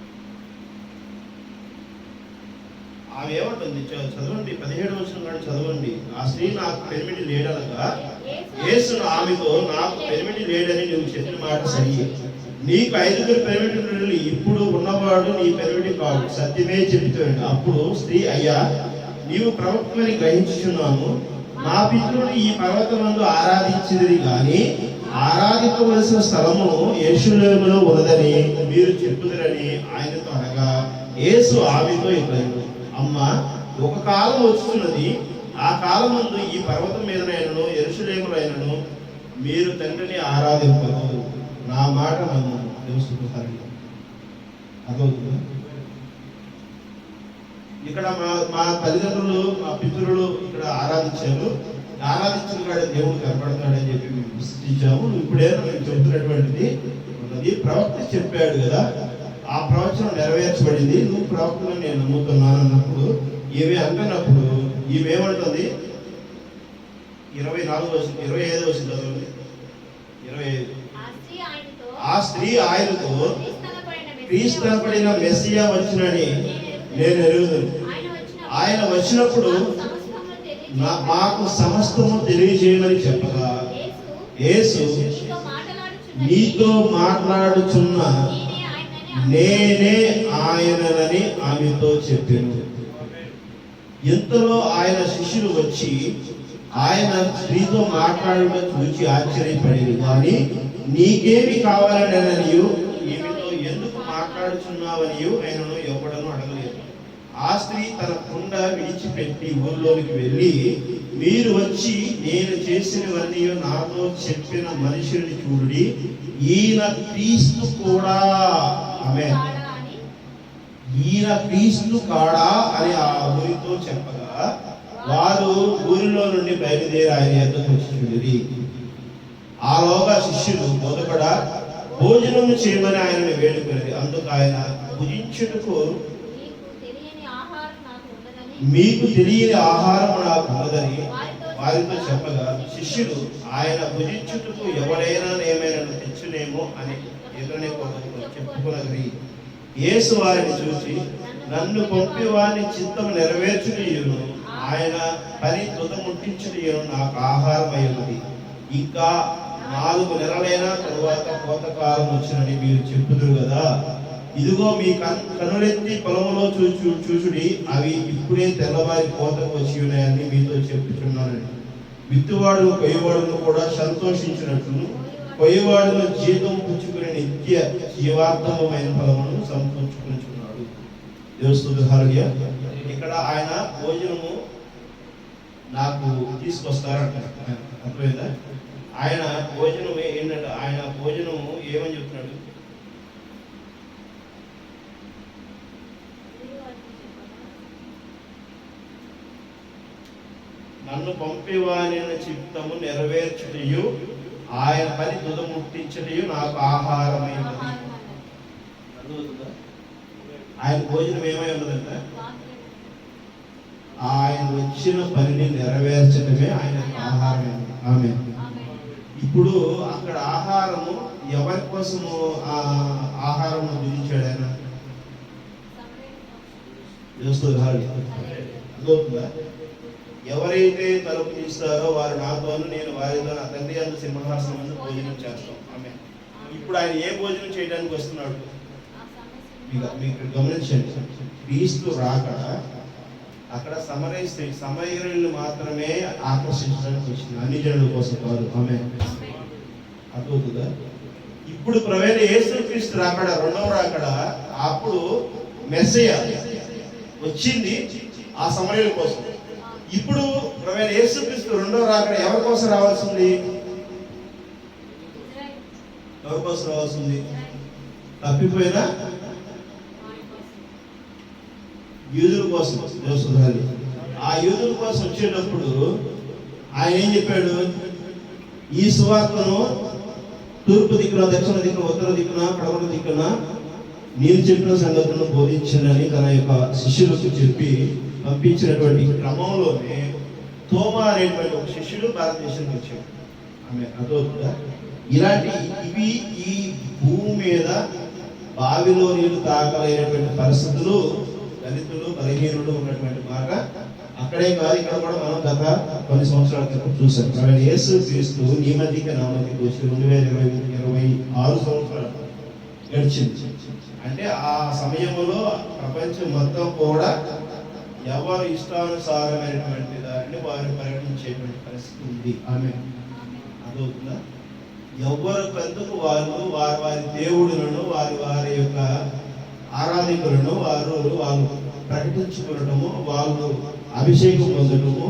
A: ఆమె ఏమంటుంది? చదవండి, 17వ వచనం కానీ చదవండి. ఆ స్త్రీ నాకు పెనిమిటి లేడనగా యేసు ఆమెతో, నాకు పెనిమిటి లేడని నువ్వు చెప్పిన మాట సరి, నీకు 5 పెనిమిటి ఇప్పుడు ఉన్నవాడు నీ పెనిమిటి కాదు, సత్యమే చెబుతాడు. అప్పుడు స్త్రీ, అయ్యా నీవు ప్రవక్తమని గ్రహించుచున్నాను. నా పితరులు ఈ పర్వతమందు ఆరాధించినది గాని ఆరాధించవలసిన స్థలము యెరూషలేములో ఉన్నదని మీరు చెప్పుదురని ఆయనతో అనగా, యేసు ఆమెతో ఇట్లనెను, అమ్మా, ఒక కాలం వచ్చుతున్నది, ఆ కాలమందు ఈ పర్వతం మీదనైనను యెరూషలేములైనను మీరు తండ్రిని ఆరాధింపరు. నా మాట నమ్ము. అదవుతుందా? ఇక్కడ మా తల్లిదండ్రులు, మా పితరులు ఇక్కడ ఆరాధించారు. ఆరాధించిన కాడ దేవుడు కనపడతాడని చెప్పి మేము విశ్వసించాము. ఇప్పుడేమో మేము చెబుతున్నటువంటిది ఉన్నది. ప్రవక్త చెప్పాడు కదా, ఆ ప్రవచనం నెరవేర్చబడింది. నువ్వు ప్రవక్తను నేను నమ్ముతున్నాను అన్నప్పుడు, ఇవి అంటున్నప్పుడు ఇవేమంటుంది? 25 వచ్చింది చదవండి. 25. ఆ స్త్రీ ఆయనతో, క్రీస్తునబడిన మెస్సియా వచ్చినని నేను ఎరుగుదును. ఆయన వచ్చినప్పుడు మాకు సమస్తము తెలియజేయమని చెప్పగా, యేసు నీతో మాట్లాడుచున్న నేనే ఆయనని ఆమెతో చెప్పాను. ఇంతలో ఆయన శిష్యులు వచ్చి ఆయన స్త్రీతో మాట్లాడడం చూచి ఆశ్చర్యపడేది. కానీ నీకేమి కావాలననియు ఈమెతో ఎందుకు మాట్లాడుచున్నావనియు ఆయనను ఎవడను అడగలేదు. ఆ స్త్రీ తన కుండ విడిచిపెట్టి ఊర్లోనికి వెళ్ళి, మీరు వచ్చి నేను చేసినవన్నీ నాతో చెప్పిన మనుషుని చూడుడి, ఈయన క్రీస్తు కూడా, ఆమేన్, ఈయన క్రీస్తు కాడా అని ఆ ఊరితో చెప్పగా, వారు ఊరిలో నుండి బయలుదేరి ఆయన యొద్దకు వచ్చి, ఆలోగా శిష్యులు బోధకుడా భోజనము చేయమని ఆయనను వేడుకొనిరి. అందుకు ఆయన, భుజించుటకు మీకు తెలియని ఆహారం నాకు ఉన్నదని వారితో చెప్పగా, శిష్యులు ఆయన భుజించుటకు ఎవరైనా ఏమైనా తెచ్చునేమో అని ఎదురనే చెప్పుకున్నది. యేసు వారిని చూసి, నన్ను పంపి వారిని చిత్తము నెరవేర్చుటయును ఆయన పని తుదముట్టించుటయును నాకు ఆహారమై ఉన్నది. ఇంకా 4 నెలలైన తరువాత కోతకాలం వచ్చినని మీరు చెప్పుదురు కదా. ఇదిగో మీ కనులెత్తి పొలంలో చూచుడి, అవి ఇప్పుడే తెల్లవారి కోతకు వచ్చి ఉన్నాయని మీతో చెప్పుచున్నానని. విత్తువాడును కొయ్యవాడును కూడా సంతోషించినట్లు కొయ్యవాడును జీతం పుచ్చుకుని నిత్య జీవార్థమైన ఫలమును సమకూర్చుకుంటున్నాడు. హల్లెలూయా. ఇక్కడ ఆయన భోజనము నాకు తీసుకొస్తారంటారు. అర్థమైందా? ఆయన భోజనం ఏంటంటే, ఆయన భోజనము ఏమని చెప్తున్నాడు? నన్ను పంపివాని చిత్తము నెరవేర్చుటయు ఆయన పని తుదముట్టించుటయు నాకు ఆహారమైనది. అర్థమవుతుందా? ఆయన భోజనం ఏమై ఉన్నదంటే, ఆయన వచ్చిన పనిని నెరవేర్చడమే ఆయన ఆహారం. ఆమేన్. ఇప్పుడు అక్కడ ఆహారము ఎవరి కోసము ఆహారం విధించాడు ఆయన? అర్థమవుతుందా? ఎవరైతే తలుపు తీస్తారో వారు నాతోను, నేను వారితో, నా తండ్రి అందు సింహాసనం ముందు భోజనం చేస్తాం. ఆమేన్. ఇప్పుడు ఆయన ఏ భోజనం చేయడానికి వస్తున్నాడు? మీకు గమనించండి, క్రీస్తు రాకడ అక్కడ సమరయులను మాత్రమే ఆకర్షించడానికి వచ్చింది, అన్ని జనుల కోసం కాదు. ఆమేన్. అర్థమవుతుందా? ఇప్పుడు ప్రవేళ యేసుక్రీస్తు రాకడ, రెండవ రాకడ, అప్పుడు మెస్సయ్య వచ్చింది ఆ సమరయుల కోసం. ఇప్పుడు ప్రవేళ యేసుక్రీస్తు రెండవ రాకడ ఎవరి కోసం రావాల్సింది? ఎవరి కోసం రావాల్సింది? తప్పిపోయిన యూదుల కోసం. ఆ యూదుల కోసం వచ్చేటప్పుడు ఆయన ఏం చెప్పాడు? ఈ సువార్తను తూర్పు దిక్కున, దక్షిణ దిక్కున, ఉత్తర దిక్కున, పడమర దిక్కున నేను చెప్పిన సంగతులను బోధించనని తన యొక్క శిష్యులకు చెప్పి పంపించినటువంటి క్రమంలోనే తోమా అనేటువంటి ఒక శిష్యుడు భారతదేశానికి వచ్చాడు. ఆమె అర్థమవుతుందా? ఇవి ఈ భూమి మీద బావిలో నీళ్లు తాగలేనటువంటి పరిస్థితులు, దళితులు, బలహీనులు ఉన్నటువంటి మాట అక్కడే కాదు, ఇక్కడ కూడా మనం గత కొన్ని సంవత్సరాల క్రితం చూసాం. యేసు క్రీస్తు నీ మధ్యకి నా మధ్యకి వచ్చి 2026 సంవత్సరాలు గడిచింది. అంటే ఆ సమయంలో ప్రపంచం మొత్తం కూడా ఎవరు ఇష్టానుసారమైనటువంటి దాన్ని వారు ప్రకటించేటువంటి పరిస్థితి ఉంది. ఆమె అదవుతుందా? ఎవరికందుకు వారు వారి వారి దేవుడులను వారి వారి యొక్క ఆరాధికులను వాళ్ళు ప్రకటించుకోవడము, వాళ్ళు అభిషేకం పొందడము,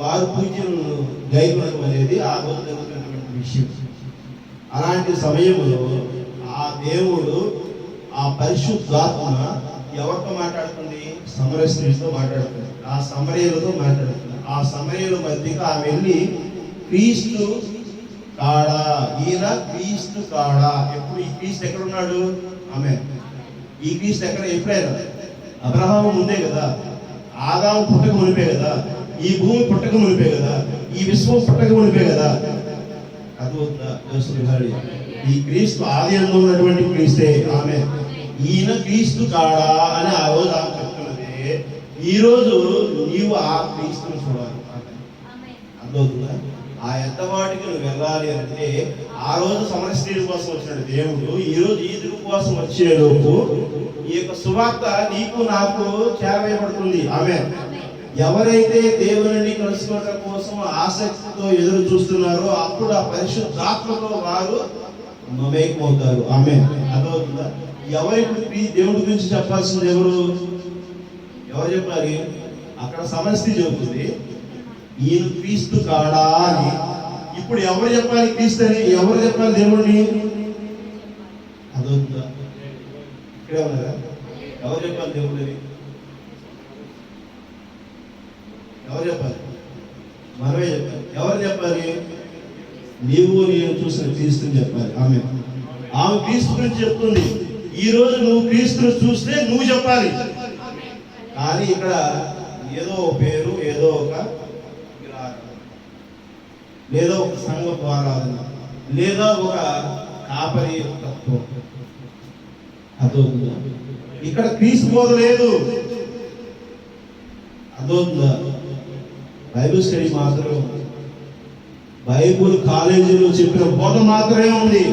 A: వారు పూజలను గైకొనడం అనేది ఆ రోజు జరుగుతున్నటువంటి విషయం. అలాంటి సమయంలో ఆ దేవుడు ఆ పరిశుద్ధాత్మ ఎవరితో మాట్లాడుతుంది? సమరయ స్త్రీతో మాట్లాడుతుంది, ఆ సమరయులతో మాట్లాడుతుంది. ఆ సమరయుల మధ్యకి ఆమె వెళ్ళి క్రీస్తు కాడా, ఈయన క్రీస్తు కాడా. ఎప్పుడు ఈ క్రీస్తు ఎక్కడ ఉన్నాడు? ఆమె ఈ క్రీస్తు ఎక్కడ? ఎప్పుడైనా అబ్రహాము ముందే కదా, ఆదాము పుట్టక మునిపే కదా, ఈ భూమి పుట్టక మునిపే కదా, ఈ విశ్వం పుట్టక మునిపే కదా. ఈ క్రీస్తు ఆది అందు ఉన్నటువంటి క్రీస్తే. ఆమె ఈయన క్రీస్తు కాడా అని ఆ రోజు ఆమె చెప్తున్నది. ఈ రోజు నీవు ఆ క్రీస్తుని చూడాలి. అర్థమవుతుందా? ఆ ఎంతవాటికి నువ్వు వెళ్ళాలి అంటే ఆ రోజు సమరస్త్రీల కోసం వచ్చిన దేవుడు ఈ రోజు ఈ దిగు కోసం వచ్చేలోపు ఈ యొక్క సువార్త నీకు నాకు చేరవేయబడుతుంది. ఆమె ఎవరైతే దేవుని కలుసుకోవడం కోసం ఆసక్తితో ఎదురు చూస్తున్నారో అప్పుడు ఆ పరిశుద్ధాత్మతో వారు మమేకమవుతారు. ఆమె అర్థమవుతుందా? ఎవరికి దేవుడి గురించి చెప్పాల్సింది ఎవరు చెప్పాలి? అక్కడ సమస్య చెబుతుంది ఈయన క్రీస్తు కాడా అని. ఇప్పుడు ఎవరు చెప్పాలి క్రీస్తు అని? ఎవరు చెప్పాలి దేవుడిని? అదవుతుందా? ఇక్కడే ఉన్నారా? ఎవరు చెప్పాలి దేవుడిని? ఎవరు చెప్పాలి? మనమే చెప్పాలి. ఎవరు చెప్పాలి? నీవు నేను చూసిన క్రీస్తుని చెప్పాలి. ఆమె క్రీస్తు గురించి చెప్తుంది. ఈ రోజు నువ్వు క్రీస్తుని చూస్తే నువ్వు చెప్పాలి. కానీ ఇక్కడ ఏదో ఒక పేరు, ఏదో ఒక లేదా ఒక సంఘపు ఆరాధన, లేదా ఒక కాపరి తత్వం. అదవుతుందా? ఇక్కడ క్రీస్తు బోధ లేదు. అదవుతుందా? బైబిల్ స్టడీ మాత్రమే ఉంది. బైబిల్ కాలేజీలో చెప్పిన బోధ మాత్రమే ఉంది.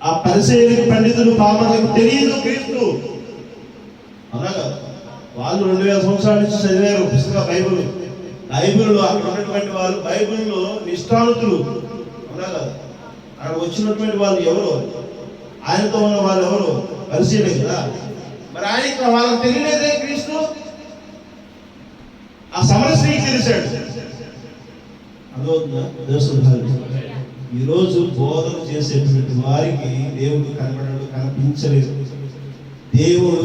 A: ఆ పరిసయ్యులకు, పండితులు, పామరులకు తెలియదు క్రీస్తు. అలాగా వాళ్ళు 2000 సంవత్సరాల నుంచి చదివారు పుస్తక బైబిల్లో అక్కడ ఉన్నటువంటి వాళ్ళు బైబిల్లో నిష్ఠానుతులు. అలాగా అక్కడ వచ్చినటువంటి వాళ్ళు ఎవరు? ఆయనతో ఉన్న వాళ్ళు ఎవరు? పరిశీలే కదా. మరి ఆయన వాళ్ళకి తెలియలేదే క్రీస్తు. ఆ సమరస్త్రీకి తెలిసాడు. అదవుతుందా? ఈరోజు బోధన చేసేటువంటి వారికి దేవుడు కనబడడు, కనిపించలేదు. దేవుడు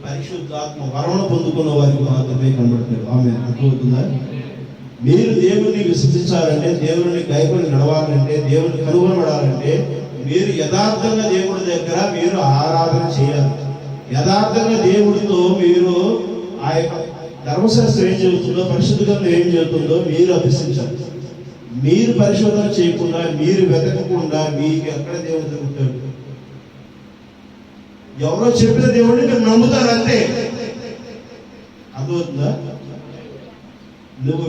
A: పరిశుద్ధాత్మ వరణ పొందుకున్న వారికి మాత్రమే కనబడతాడు. ఆమె అర్థమవుతుందా? మీరు దేవుడిని విశ్వసించాలంటే, దేవుడిని గైకొని నడవాలంటే, దేవుడిని కనుగొనబడాలంటే మీరు యథార్థంగా దేవుడి దగ్గర మీరు ఆరాధన చేయాలి. యథార్థంగా దేవుడితో మీరు ఆ యొక్క ధర్మశాస్త్రం ఏం చెబుతుందో, పరిశుద్ధ గ్రంథం ఏం చెబుతుందో మీరు అభ్యసించాలి. మీరు పరిశోధన చేయకుండా, మీరు వెతకకుండా మీకు ఎక్కడ దేవుడు దొరుకుతాడు? ఎవరో చెప్పిన దేవుడిని మీరు నమ్ముతారు అంతే. అర్థమవుతుందా? నువ్వు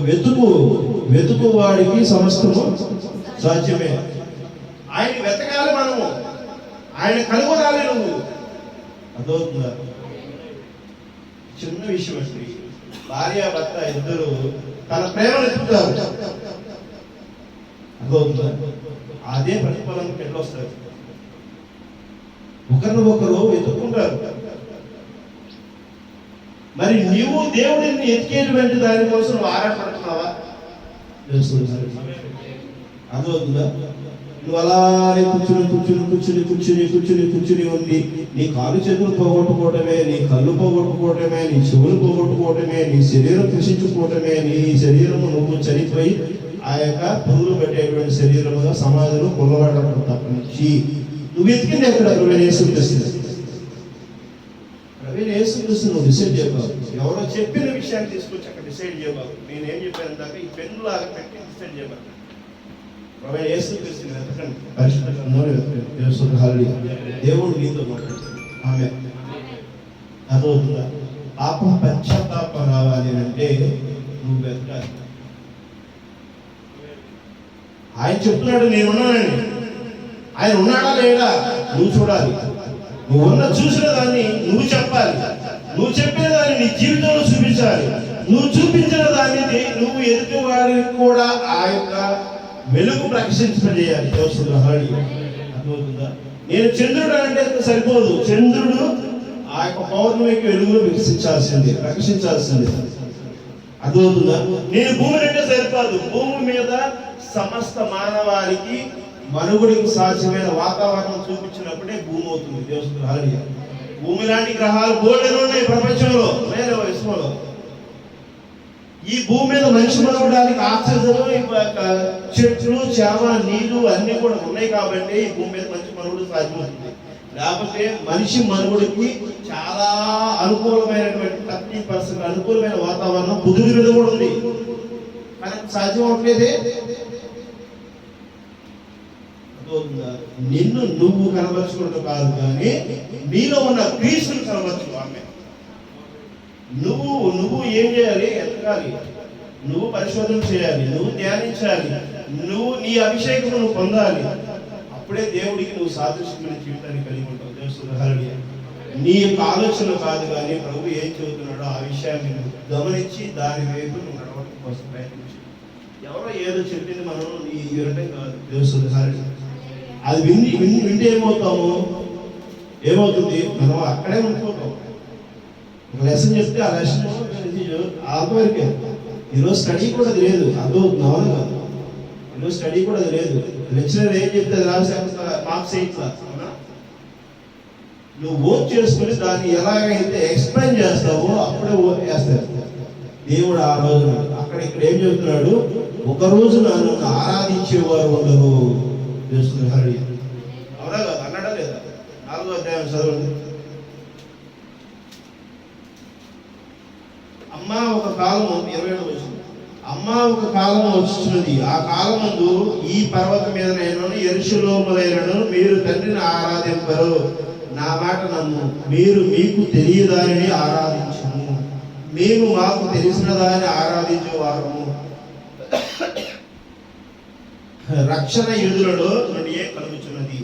A: వెతుకు వాడికి సమస్తము సాధ్యమే. ఆయన వెతకాలి, మనము ఆయన కనుగొనాలి. నువ్వు అర్థమవుతుందా? చిన్న విషయం అండి. భార్యాభర్త ఇద్దరు తన ప్రేమను ఎత్తుతారు. అర్థమవుతుందా? అదే ప్రతిఫలం ఎట్లొస్తారు? ఒకరు వెతుక్కుంటారు. మరి నీవు దేవుడిని ఎతికేటువంటి దానికోసం ఆరాటపడుతున్నావా? అర్థమవుతుందా? నువ్వు అలానే కూర్చుని ఉండి నీ కాలు చేతులు పోగొట్టుకోవటమే, నీ కళ్ళు పోగొట్టుకోవటమే, నీ చెవులు పోగొట్టుకోవటమే, నీ శరీరం కృషించుకోవటమే, నీ శరీరము నువ్వు చనిపోయి ఆ యొక్క పురుగులు పెట్టేటువంటి శరీరముగా సమాజంలో కొల్లబడటం తప్ప నుంచి నువ్వు ఎతికింది ఎక్కడ? యేసుక్రీస్తు నువ్వు డిసైడ్ చేయబాబు. ఎవరో చెప్పిన విషయాన్ని తీసుకొచ్చి అక్కడ డిసైడ్ చేయబాబు. నేనేం చెప్పాను దాకా ఈ పెన్ను లాగా పెట్టి డిసైడ్ చేయబాబు. యేసుక్రీస్తు వెతకండి, దేవుడు నీతో మాట్లాడుతాడు. ఆమె అదవుతుందా? పాపం పశ్చాత్తాపం రావాలి అంటే నువ్వు వెతకాలి. ఆయన చెప్తున్నాడు నేనున్నానని. ఆయన ఉన్నాడా లేడా నువ్వు చూడాలి. నువ్వు ఉన్న చూసిన దాన్ని నువ్వు చెప్పాలి. నువ్వు చెప్పిన దాన్ని నీ జీవితంలో చూపించాలి. నువ్వు చూపించిన దాన్ని నువ్వు ఎదుటి వారికి కూడా ఆ యొక్క వెలుగు ప్రకాశింపజేయాలి. అర్థమవుతుందా? నేను చంద్రుడు అంటే సరిపోదు. చంద్రుడు ఆ యొక్క పౌర్ణమికి వెలుగును ప్రకాశించాల్సిందే. అర్థమవుతుందా? నేను భూమి అంటే సరిపోదు. భూమి మీద సమస్త మానవాళికి మనుగుడికి సాధ్యమైన వాతావరణం చూపించినప్పుడే భూమి అవుతుంది. దేవుడు భూమి లాంటి గ్రహాలు బోర్డులు ఉన్నాయి ప్రపంచంలో, వేరే విశ్వంలో. ఈ భూమి మీద మనిషి మనుగడానికి ఆక్సిజన్, చెట్లు, చేమ, నీళ్లు అన్ని కూడా ఉన్నాయి కాబట్టి ఈ భూమి మీద మనిషి మనుగడ సాధ్యమవుతుంది. లేకపోతే మనిషి మనుగడికి చాలా అనుకూలమైనటువంటి 30% అనుకూలమైన వాతావరణం బుధుడి మీద కూడా ఉంది, కానీ సాధ్యం అవట్లేదే. నిన్ను నువ్వు కనబరుచుకుంటూ కాదు, కానీ నీలో ఉన్న క్రీస్తుని కనబరచు. ఆమె నువ్వు ఏం చేయాలి? ఎతకాలి. నువ్వు పరిశోధన చేయాలి. నువ్వు ధ్యానించాలి. నువ్వు నీ అభిషేకం నువ్వు పొందాలి. అప్పుడే దేవుడికి నువ్వు సాదృశ్యమైన జీవితాన్ని కలిగి ఉంటావు. దేవుడు నీ యొక్క ఆలోచన కాదు, కానీ ప్రభు ఏం చెబుతున్నాడో ఆ విషయాన్ని నువ్వు గమనించి దాని వైపు నువ్వు నడవడం కోసం ప్రయత్నించి. ఎవరో ఏదో చెప్పింది మనం నీ వినటం కాదు. దేవుడు అది వింటే ఏమవుతుంది? మనం అక్కడే ఉండిపోతాం. ఒక లెసన్ చెప్తే ఆ లెసన్ ఆపవరకే. ఈరోజు స్టడీ కూడా అది లేదు. అర్థమవుతుంది? అవును కాదు? ఈరోజు స్టడీ కూడా అది లేదు. లెక్చరర్ ఏం చెప్తే అది రాసి మార్క్స్ వేయట్లా. నువ్వు ఓట్ చేసుకుని దాన్ని ఎలాగైతే ఎక్స్ప్లెయిన్ చేస్తావో అప్పుడే ఓట్ చేస్తారు. దేవుడు ఆ రోజు అక్కడ ఇక్కడ ఏం చెబుతున్నాడు? ఒక రోజు నన్ను ఆరాధించేవారు ఉండరు. హరి అవునా కాదు? అన్నాడా లేదా? 4వ అధ్యాయం చదవండి. అమ్మా ఒక కాలం 27 వచ్చింది. అమ్మా ఒక కాలం వచ్చినది. ఆ కాలమందు ఈ పర్వతం మీద నేను యెరూషలేములైనను మీరు తండ్రిని ఆరాధింపరు. నా మాట నమ్ము. మీరు మీకు తెలియదానిని ఆరాధించుము, మేము మాకు తెలిసిన దాన్ని ఆరాధించేవారము. రక్షణ యూదులలో నుండి కలుగుతున్నది.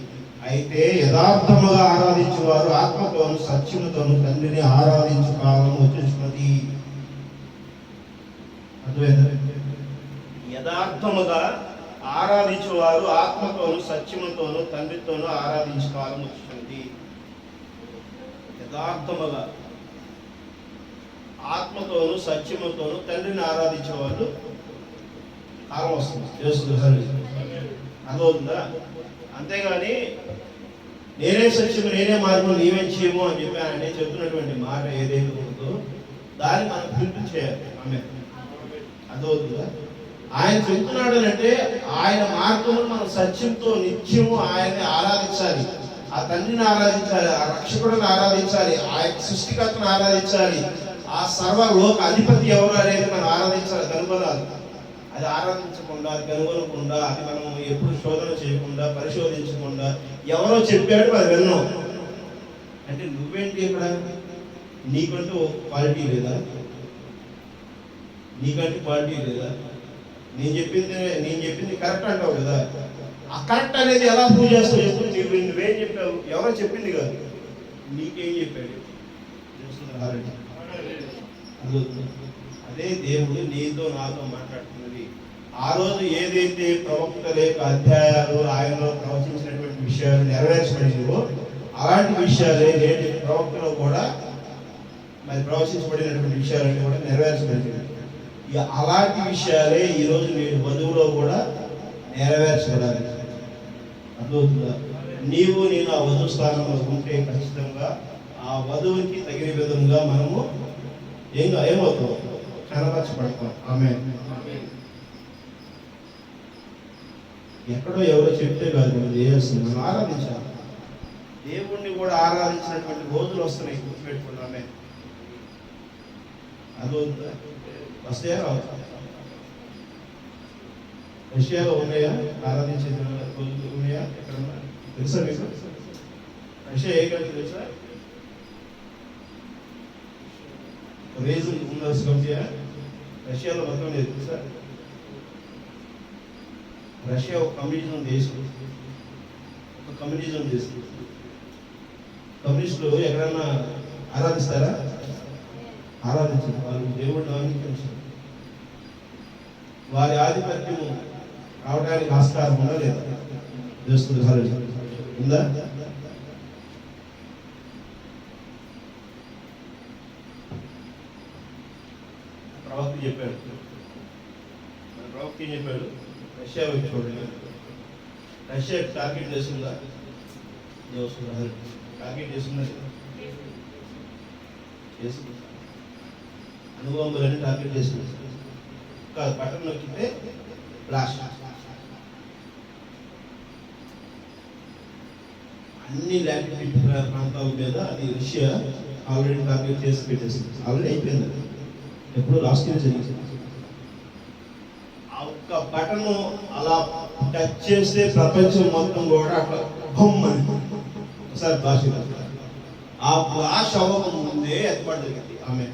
A: అయితే యథార్థముగా ఆరాధించేవారు ఆత్మతోను సత్యముతోను తండ్రిని ఆరాధించు కాలం వచ్చున్నది. యథార్థముగా ఆరాధించేవారు ఆత్మతోను సత్యముతోను తండ్రితోను ఆరాధించు కాలం వచ్చున్నది. యథార్థముగా ఆత్మతోను సత్యముతోను తండ్రిని ఆరాధించే వాళ్ళు కాలం వస్తుంది. అర్థమవుతుందా? అంతేగాని నేనే సత్యము, నేనే మార్గం, నీవే చేయము అని చెప్పానని చెప్తున్నటువంటి మాట ఏదైతే ఉందో దాన్ని మనం ఫిల్టర్ చేయాలి. ఆమె అర్థమవుతుందా? ఆయన చెప్తున్నాడు అంటే ఆయన మార్గమును మనం సత్యంతో నిత్యము ఆయన్ని ఆరాధించాలి. ఆ తండ్రిని ఆరాధించాలి, ఆ రక్షకుడిని ఆరాధించాలి, ఆ యొక్క సృష్టికర్తను ఆరాధించాలి. ఆ సర్వలోక అధిపతి ఎవరు అనేది మనం ఆరాధించాలి, కనుగొనాలి. అది ఆరాధించకుండా, కనుగొనకుండా, అది మనం ఎప్పుడు శోధన చేయకుండా, పరిశోధించకుండా ఎవరో చెప్పాడు అది విన్నాం అంటే నువ్వేంటి? ఇక్కడ నీకంటూ క్వాలిటీ లేదా? నీకంటూ క్వాలిటీ లేదా? నేను చెప్పింది కరెక్ట్ అంటావు కదా. ఆ కరెక్ట్ అనేది ఎలా ప్రూవ్ చేస్తావు చెప్పు? నువ్వేం చెప్పావు? ఎవరో చెప్పింది కాదు, నీకేం చెప్పాడు? అదే దేవుడు నీతో నాతో మాట్లాడుతున్నది. ఆ రోజు ఏదైతే ప్రవక్తల యొక్క అధ్యాయాలు ఆయనలో ప్రవచించినటువంటి విషయాలు నెరవేర్చబడినవో అలాంటి విషయాలే నేటి ప్రవక్తలో కూడా మరి ప్రవచించబడినటువంటి విషయాలన్నీ కూడా నెరవేర్చబడినవి. అలాంటి విషయాలే ఈరోజు నేటి వధువులో కూడా నెరవేర్చబడాలి. అర్థమవుతుందా? నీవు నేను ఆ వధువు స్థానంలో ఉంటే ఖచ్చితంగా ఆ వధువుకి తగిన విధంగా మనము ఏమవుతాం? కనపరచబడతాం. ఆమె ఎక్కడో ఎవరో చెప్తే కాదు మనం చేయాల్సింది, మనం ఆరాధించాలి. దేవుణ్ణి కూడా ఆరాధించినటువంటి రోజులు వస్తున్నాయి, గుర్తుపెట్టుకున్నామే. అర్థమవుతుందా? వస్తాయా రావచ్చు? రష్యాలో ఉన్నాయా ఆరాధించే రోజులు? ఉన్నాయా? ఎక్కడ తెలుసా మీకు? రష్యా ఏ కంట్రీ తెలుసా? రీజన్ ఉండాల్సి కంట్రీయా? రష్యాలో మొత్తం లేదు తెలుసా? రష్యా ఒక కమ్యూనిజం దేశం, ఒక కమ్యూనిజం దేశం. కమ్యూనిస్టులు ఎక్కడన్నా ఆరాధిస్తారా? ఆరాధించారు. వాళ్ళు దేవుడిని అంగీకరించారు. వారి ఆధిపత్యం రావడానికి ఆస్కారం ఉందా లేదా? చేస్తుంది ఉందా? ప్రవక్త చెప్పాడు, మన ప్రవక్త ఏం చెప్పాడు? రష్యా వైపు చూడండి. రష్యా టార్గెట్ చేస్తుందా? టార్గెట్ చేస్తుందా? చేస్తుంది. అనుభవాలన్నీ టార్గెట్ చేస్తుంది కాదు. బటన్ నొక్కితే బ్లాస్ట్. అన్ని ల్యాండ్ ప్రాంతాల మీద అది రష్యా ఆల్రెడీ టార్గెట్ చేసి పెట్టేసింది. ఆల్రెడీ అయిపోయింది. అది ఎప్పుడు లాస్ట్ ఇయర్ జరిగింది. ఆ ఒక్క బటన్ అలా టచ్ చేస్తే ప్రపంచం మొత్తం కూడా అట్లా బొమ్మని ఒకసారి భాష. ఆ భాష అవ్వక ముందే ఏర్పాటు జరిగింది ఆమె